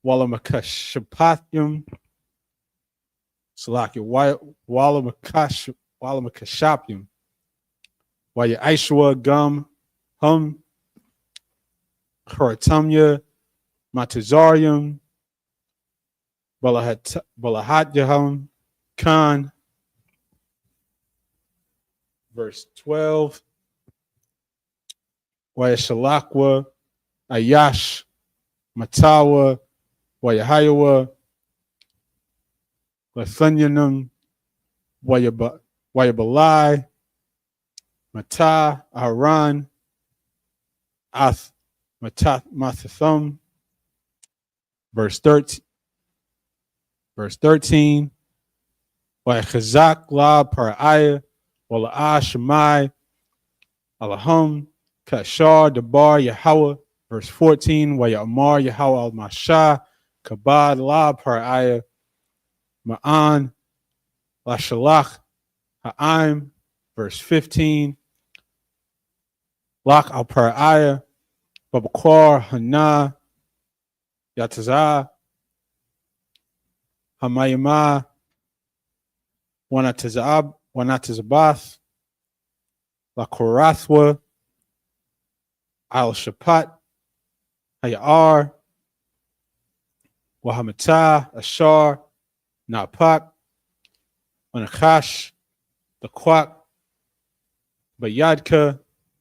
Walamakashapathum, Salaki, Walamakashapyum, Waya Aishwa, Gum, Hum, Haratamya, Matazarium, Balahatyahum, Khan, verse 12, Waya Shalakwa, Ayash, Matawa, Wayahayawa, Lathunyanum, Wayabalai, Mata, Aharan, Ath, Mathathum, verse 13, Wayachazak la Par'ayah, Wala'ah Shemai, Alahum, Kashar, Dabar, Yahweh, verse 14, Wayamar, Yahweh al Mashah, Kabad la Par'ayah, Ma'an, La Shalach, Ha'im, verse 15, Lach al Par'ayah, Babakwar, Hana, Yatazah, Hamayimah, Wanatazabath, La Korathwa, Al Shapat, Hayar, Wahamata, Ashar, Napak, Wanakash, the Quack, Bayadka,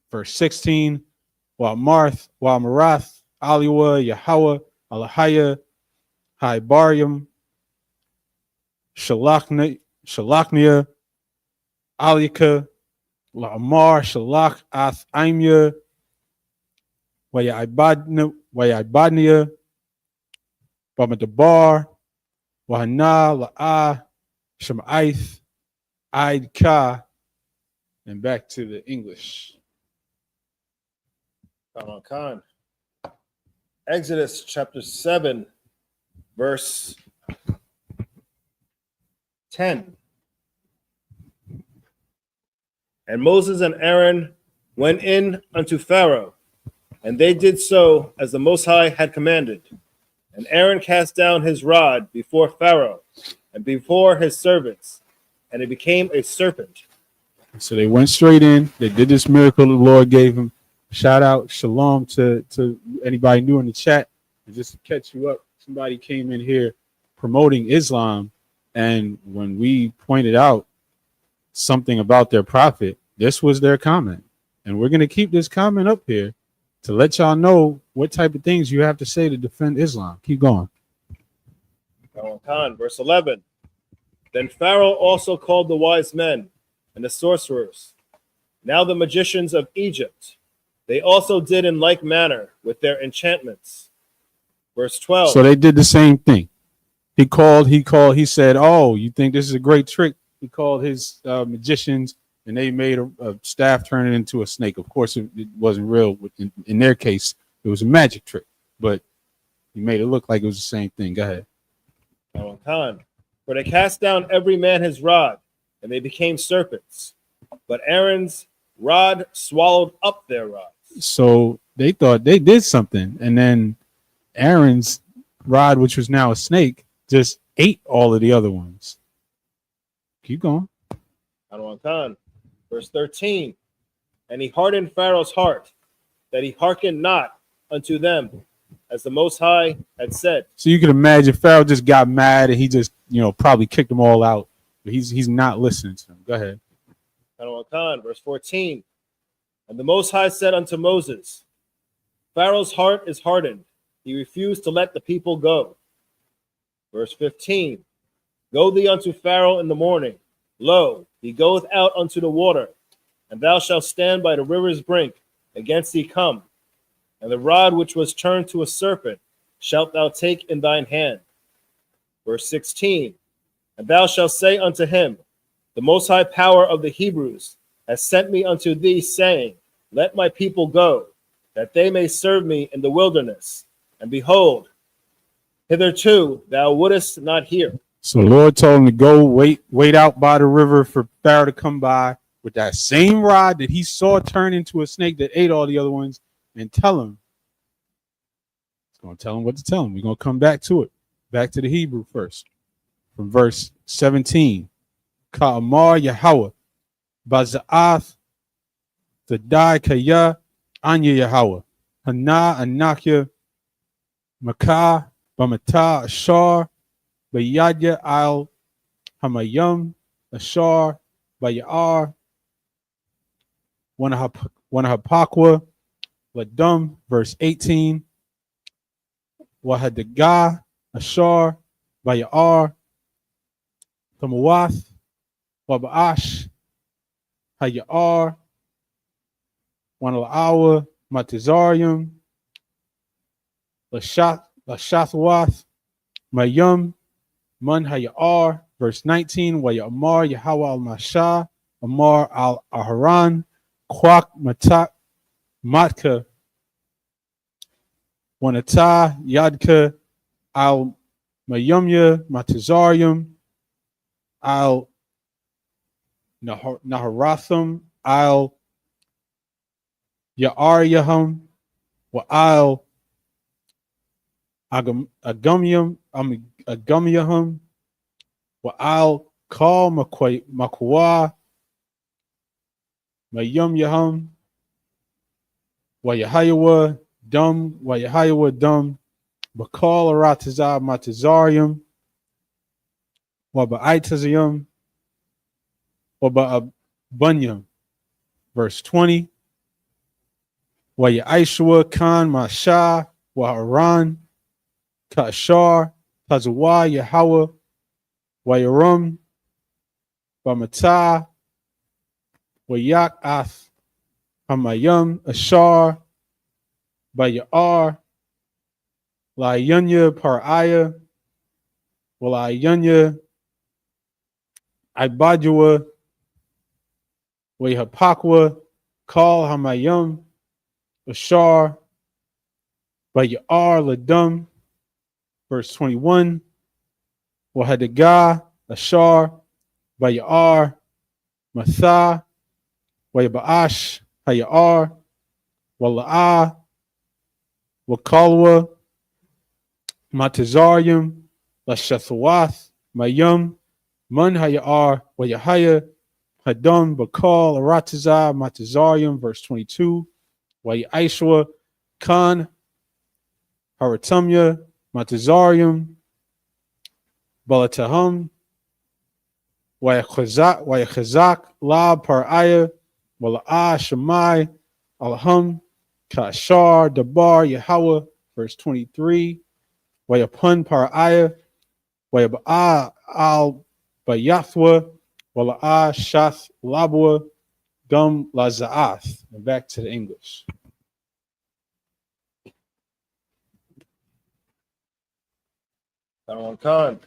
verse 16, wa Marath, Aliwa, Yahweh, Alahaya, Hybarium, Shalachnia, Alika, La Amar, Shalach, Ath Aimya, Wayabadnia, Bamadabar, Wahana, La'ah, Shemaith, Aid Ka, and back to the English. Khan. Exodus chapter 7, verse 10. And Moses and Aaron went in unto Pharaoh, and they did so as the Most High had commanded. And Aaron cast down his rod before Pharaoh and before his servants, and it became a serpent. So they went straight in. They did this miracle the Lord gave them. Shout out, shalom to anybody new in the chat. And just to catch you up, somebody came in here promoting Islam. And when we pointed out something about their prophet, this was their comment. And we're going to keep this comment up here to let y'all know what type of things you have to say to defend Islam. Keep going. Khan, verse 11. Then Pharaoh also called the wise men and the sorcerers, now the magicians of Egypt. They also did in like manner with their enchantments. Verse 12. So they did the same thing. He said, oh, you think this is a great trick? He called his magicians, and they made a staff turn it into a snake. Of course, it wasn't real. In their case, it was a magic trick, but he made it look like it was the same thing. Go ahead. Khan. For they cast down every man his rod, and they became serpents. But Aaron's rod swallowed up their rods. So they thought they did something, and then Aaron's rod, which was now a snake, just ate all of the other ones. Keep going. Khan. Verse 13. And he hardened Pharaoh's heart, that he hearkened not unto them, as the Most High had said. So you can imagine Pharaoh just got mad, and he just, probably kicked them all out. But he's not listening to them. Go ahead. Khan. Verse 14. And the Most High said unto Moses, Pharaoh's heart is hardened. He refused to let the people go. Verse 15. Go thee unto Pharaoh in the morning. Lo, he goeth out unto the water, and thou shalt stand by the river's brink, against thee come. And the rod which was turned to a serpent shalt thou take in thine hand. Verse 16. And thou shalt say unto him, the Most High Power of the Hebrews has sent me unto thee, saying, let my people go, that they may serve me in the wilderness. And behold, hitherto thou wouldest not hear. So the Lord told him to go wait out by the river for Pharaoh to come by with that same rod that he saw turn into a snake that ate all the other ones, and tell him. It's going to tell him what to tell him. We're going to come back to it. Back to the Hebrew first. From verse 17. Ka'amar Yahweh, Baza'ath, Zadai Kaya, Anya Yahweh, Hana Anakya, Makah, Bamata, Ashar, Bayadya al Hamayam, Ashar, Bayar, Wanahapakwa, Ladum, verse 18, Wahadaga, Ashar, Bayar, Tamawath, Wabaash, Hayar, Wanalawa, Matizarium, Lashathwath, Mayum, Man Hayar, verse 19, Wayamar, Yahweh al Mashah, Amar al Aharan, Kwak Matak, Matka, Wanata, Yadka, al Mayumya, Matizarium, al Naharatham, al Ya'aryahum, wa al Agumyahum, wa al Kal Makwa, Mayum Yahum, wa Yahayawa Dum, wa Yahayawa Dum, Bakal Aratazah Matazarium, wa Ba'itazayum, wa Ba'abunyum. Verse 20. Waya Aishwa Khan Masha Wa Haran Kashar Tazawa Yahweh Wayarum Bamata Wayak Ath Hamayum Ashar Bayar Layunya Paraya Walayunya Ibadua Wayhapakwa Call Hamayum Ashar Bayar Ladum. Verse 21. Wahadaga Ashar Bayar Matha Wayabaash Hayar Walaa Wakalwa Matazarium Lashathawath Mayum Mun Hayar Wayahaya Hadum Bakal Arataza Matazarium. Verse 22. Wayaishwa Khan Haratumya Matazarium Balatahum Wayachazak Lab Paraya Walaa Shemai Alham Kashar Dabar Yahweh. Verse 23. Wayapun Paraya Wayaba'a Al Bayathwa Walaa Shath Labwa Gum Lazaath. And back to the English. Khan.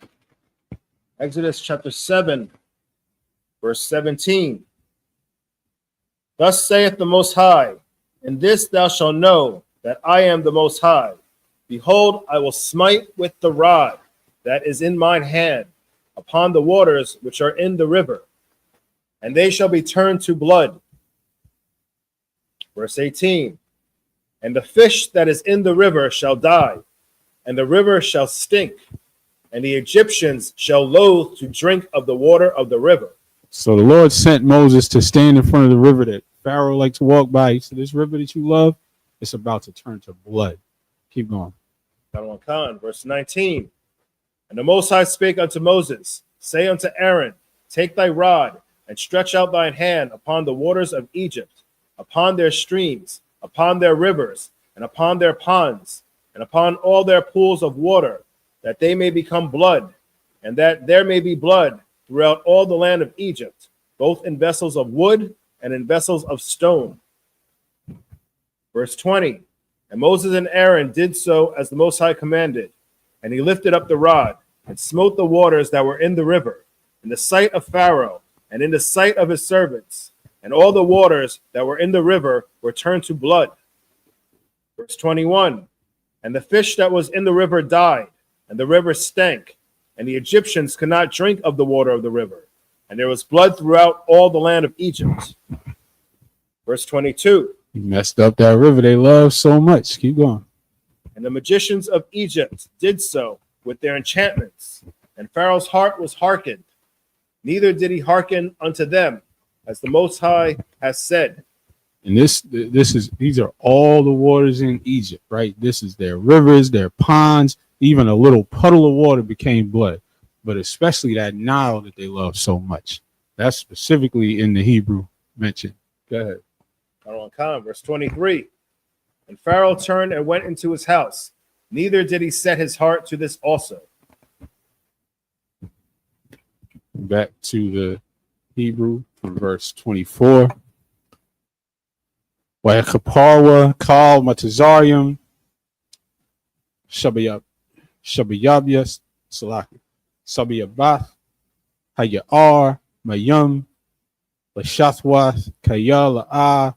Exodus chapter 7, verse 17. Thus saith the Most High, in this thou shalt know that I am the Most High. Behold, I will smite with the rod that is in mine hand upon the waters which are in the river, and they shall be turned to blood. Verse 18. And the fish that is in the river shall die, and the river shall stink, and the Egyptians shall loathe to drink of the water of the river. So the Lord sent Moses to stand in front of the river that Pharaoh liked to walk by. He said, this river that you love, it's about to turn to blood. Keep going. Verse 19. And the Most High spake unto Moses, say unto Aaron, take thy rod, and stretch out thine hand upon the waters of Egypt, upon their streams, upon their rivers, and upon their ponds, and upon all their pools of water, that they may become blood, and that there may be blood throughout all the land of Egypt, both in vessels of wood and in vessels of stone. Verse 20. And Moses and Aaron did so as the Most High commanded, and he lifted up the rod, and smote the waters that were in the river, in the sight of Pharaoh, and in the sight of his servants, and all the waters that were in the river were turned to blood. Verse 21. And the fish that was in the river died, and the river stank, and the Egyptians could not drink of the water of the river, and there was blood throughout all the land of Egypt. Verse 22. He messed up that river they love so much. Keep going. And the magicians of Egypt did so with their enchantments, and Pharaoh's heart was hearkened. Neither did he hearken unto them, as the Most High has said. And these are all the waters in Egypt, right? This is their rivers, their ponds. Even a little puddle of water became blood, but especially that Nile that they love so much. That's specifically in the Hebrew mentioned. Go ahead. Verse 23. And Pharaoh turned and went into his house. Neither did he set his heart to this also. Back to the Hebrew from verse 24. Wa'akaparwa kal matazarium shabayabyas salaki sabayabath hayar mayum lashathwath kayala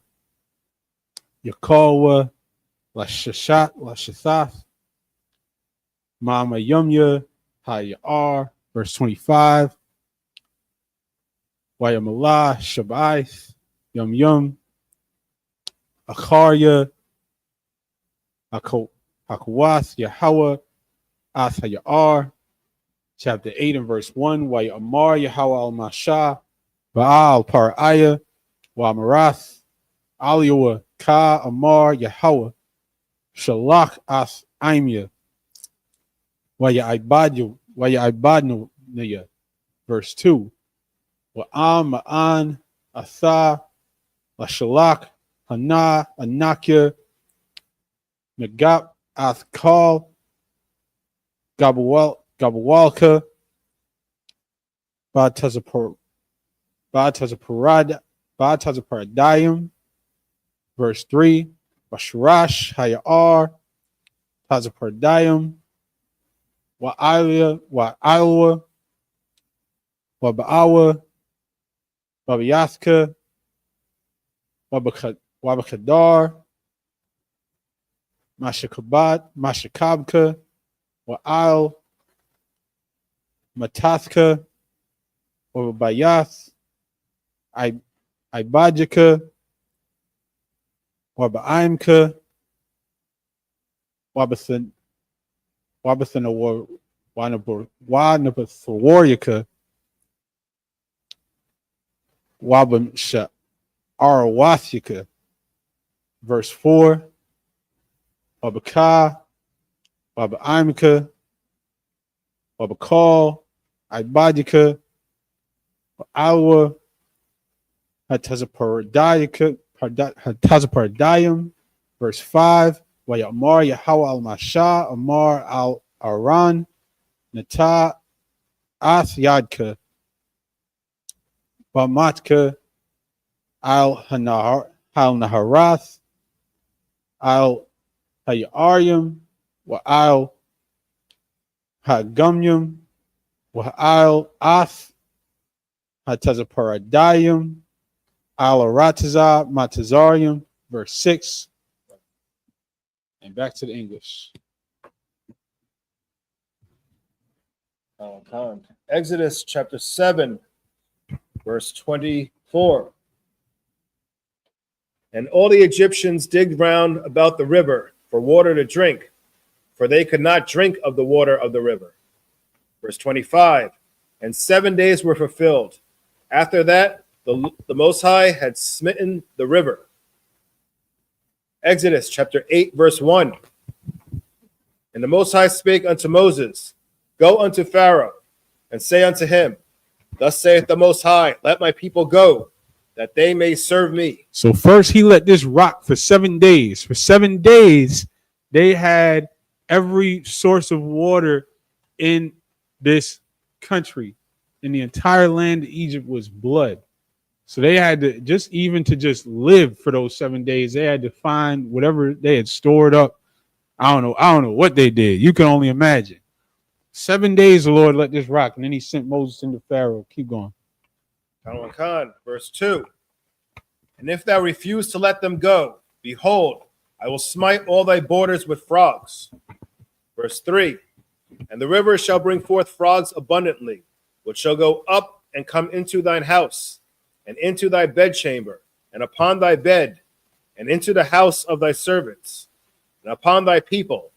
yakalwa lashathath mamayumya hayar. Verse 25. Wayamala shabaith yum Akarya, Akawath, Yahweh, Athayar, chapter 8 and verse 1, Why Amar Yahweh al Masha, Baal Paraya, Wa Marath, Aliwa, Ka Amar Yahweh, Shalach Ath Aimya, Why Ibadnu, verse 2, Wa Am Ma'an, Atha, La Shalach, Hana, Anakya, Nagap Athkal, Gabawalka, Batazaparadayim, verse 3, Bashrash Hayar, Tazaparadayim, Wa'ilwa, Waba'awa, Babayathka, Wabakadar, Mashakabka, Wa'il, Matathka, Wabayath, Ibajika, Wabaimka, Wanabathawarika, Wabamsha Arawathika, verse 4, Wabaka, Wabaimka, Wabakal, Ibadika, Awa, Hatazaparadayim, verse 5, Wayamar Yahweh al Masha, Amar al Aran, Nata Ath Yadka, Bamatka, al Naharath, al Hayaryam, wa al Hagumyam, wa al Ath, Hatazaparadayim, al Arataza, Matazarium, verse 6. And back to the English. Exodus chapter 7, verse 24. And all the Egyptians digged round about the river for water to drink, for they could not drink of the water of the river. Verse 25. And 7 days were fulfilled. After that, the Most High had smitten the river. Exodus chapter 8, verse 1. And the Most High spake unto Moses, Go unto Pharaoh, and say unto him, Thus saith the Most High, Let my people go, that they may serve me. So first he let this rock for 7 days. For 7 days, they had every source of water in this country. In the entire land of Egypt was blood. So they had to just live for those 7 days. They had to find whatever they had stored up. I don't know what they did. You can only imagine. 7 days the Lord let this rock, and then he sent Moses into Pharaoh. Keep going. Verse 2. And if thou refuse to let them go, behold, I will smite all thy borders with frogs. Verse 3. And the river shall bring forth frogs abundantly, which shall go up and come into thine house, and into thy bedchamber, and upon thy bed, and into the house of thy servants, and upon thy people,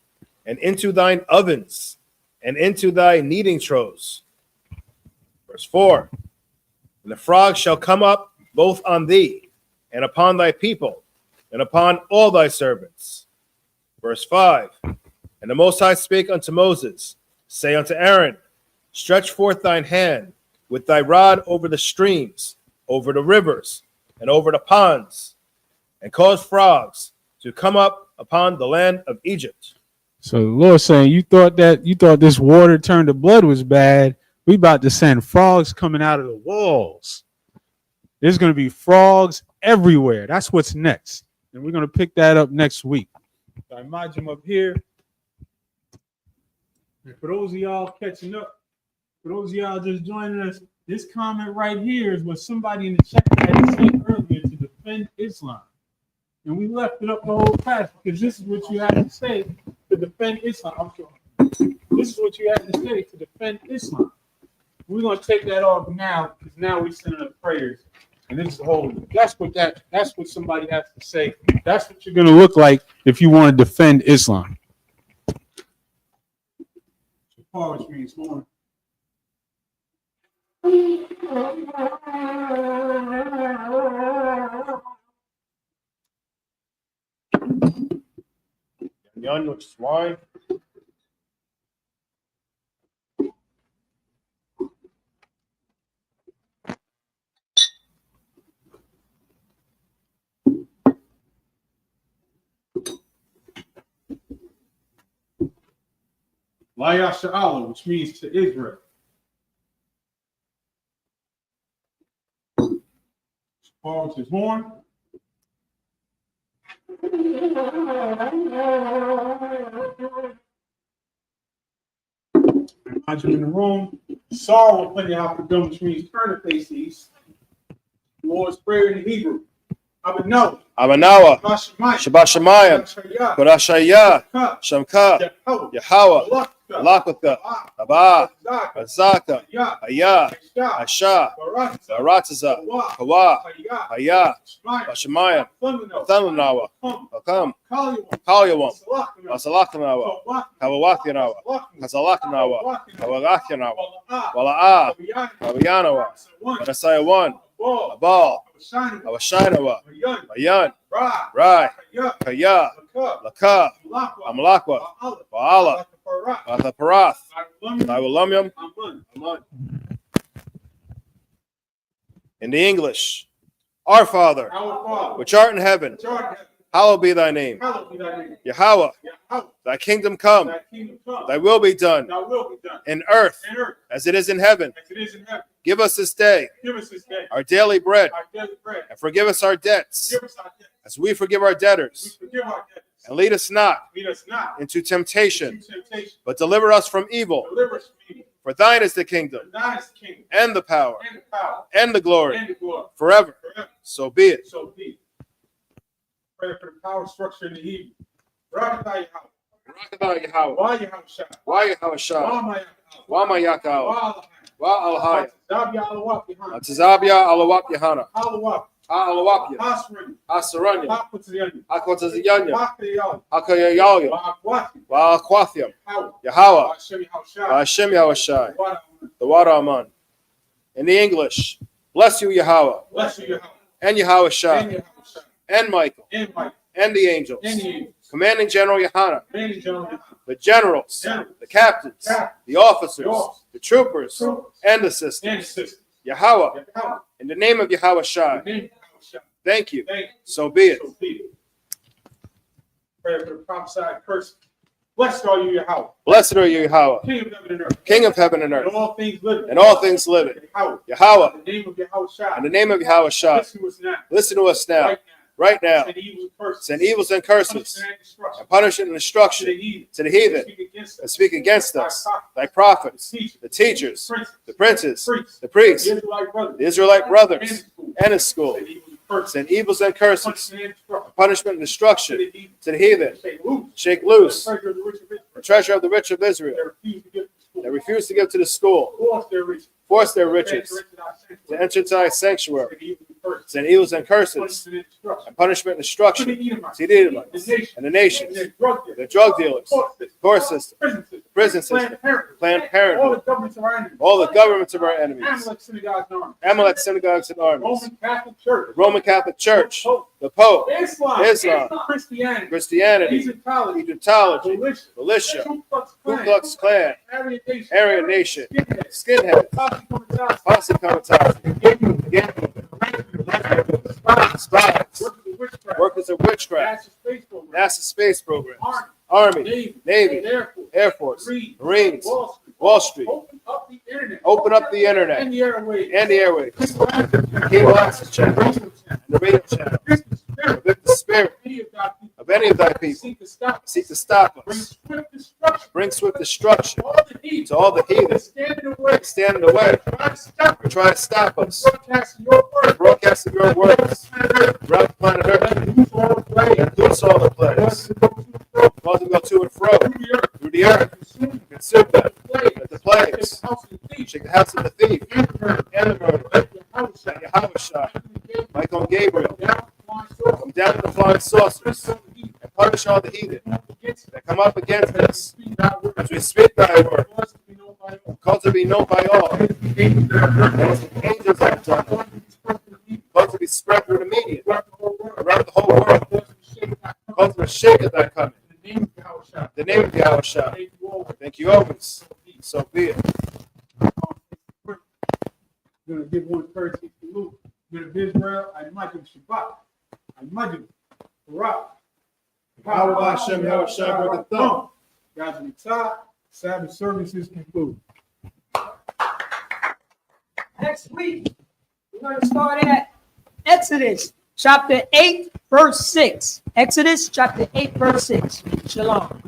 and into thine ovens, and into thy kneading troughs. Verse 4. And the frogs shall come up both on thee, and upon thy people, and upon all thy servants. Verse 5. And the Most High spake unto Moses, Say unto Aaron, Stretch forth thine hand with thy rod over the streams, over the rivers, and over the ponds, and cause frogs to come up upon the land of Egypt. So the Lord saying, you thought this water turned to blood was bad. We about to send frogs coming out of the walls. There's going to be frogs everywhere. That's what's next. And we're going to pick that up next week. So I imagine them up here. And for those of y'all catching up, for those of y'all just joining us, this comment right here is what somebody in the chat had to say earlier to defend Islam. And we left it up the whole class because this is what you have to say to defend Islam. I'm sorry. This is what you have to say to defend Islam. We're going to take that off now because now we're sending up prayers. And this is the whole, that's what somebody has to say. That's what you're going to look like if you want to defend Islam. Shafar, which means horn. Yan, which is why. Layasha'ala, which means to Israel. Paul his horn. Imagine in the room. Saul will put you out for them, which means turn to face east. Lord's Prayer in Hebrew. Abanawa. Shabbat Shemayim. Kodashaya. Shamka. Yahweh. Lakaka. Abba. Azaka. Aya. Asha. Barataza. Kawa. Haya. Bashamayim. Thalanawa. Akam. Kalyawam. Basalakanawa. Kawawathanawa. Kazalakanawa. Kawalathanawa. Wala'a. Kawayanawa. Manasaya 1. Abal. Awashinawa. Mayan. Rai. Kaya. Laka. Amalakwa. Baala. Parath. Taiwalamyam. In the English, Our Father, which art in heaven, hallowed be thy name. Yahweh, thy kingdom come, thy will be done in earth as it is in heaven. Give us this day our daily bread, and forgive us our debts as we forgive our debtors. And lead us not into temptation, but deliver us from evil. For thine is the kingdom, and the power, and the glory, forever. So be it. Pray for the power structure in the Hebrew. Rakatah Yahweh. Wa Yahushua. Why Yahushua? Why Mayakal? Why Alhaya? Atazabia Alawap Yahana. Alawapia. Asaranya. Akotaziyanya. Akayayalya. Wa Aquathium. Yahweh. Hashem Yahushai. The water Aman. In the English, bless you, Yahweh. And Yahushai. And Michael. And the angels. Commanding General Yohana. The generals. The captains. The officers. The troopers. And the sisters. Yahweh. In the name of Yahushai. Thank you. So be it. Pray for the prophesied curse. Blessed are you, Yahweh. Blessed are you, Yahweh. King of heaven and earth. And all things living. Yahweh. In the name of Yahushua. Listen to us now. Right now. Send evils and curses. And punishment and destruction to the heathen that speak against us. Thy prophets. The teachers. The princes. The priests. The Israelite brothers. And his school. Send evils and curses, punishment and destruction to the heathen. Shake loose the treasure of the rich of Israel that refuse to give to the school. Force their riches to enter into thy sanctuary. Send evils and curses and punishment and destruction to the Edomites and the nations, the drug dealers, court system, prison system, Planned Parenthood, all the governments of our enemies, Amalek synagogues and armies, the Roman Catholic Church, the Pope, Islam, Christianity, Egyptology, militia, Ku Klux Klan, Aryan Nation, Skinheads, Posse Comitatus, spies, workers of witchcraft, NASA space program, Army, Navy, Air Force, Marines, Wall Street. Open up the internet and the airwaves, cable access channels, and the radio channel. Evict the spirit of any of thy people. Seek to stop us. Bring swift destruction to all the heathen. Stand in the way. Try to stop us. Broadcasting your words throughout the planet Earth. And loose all the plagues. Cause them go to and fro through the earth. Consume them. Let the plagues shake the house of the thief and the murderer. Yahushua, Michael and Gabriel, come down to the flying saucers and punish all the heathen that come up against us as we speak thy word, called to be known by all, as the angels have done, called to be spread through the media around the whole world, called to shake at thy coming. The name of Yahushua. Thank you always. So be it. I'm going to give one courtesy to Luke. Good of Israel. I imagine Shabbat. I imagine Barak. Power by Hashem, Yahushua, with the thumb. God's on the top. Sabbath services concluded. Next week, we're going to start at Exodus chapter 8, verse 6. Exodus chapter 8, verse 6. Shalom.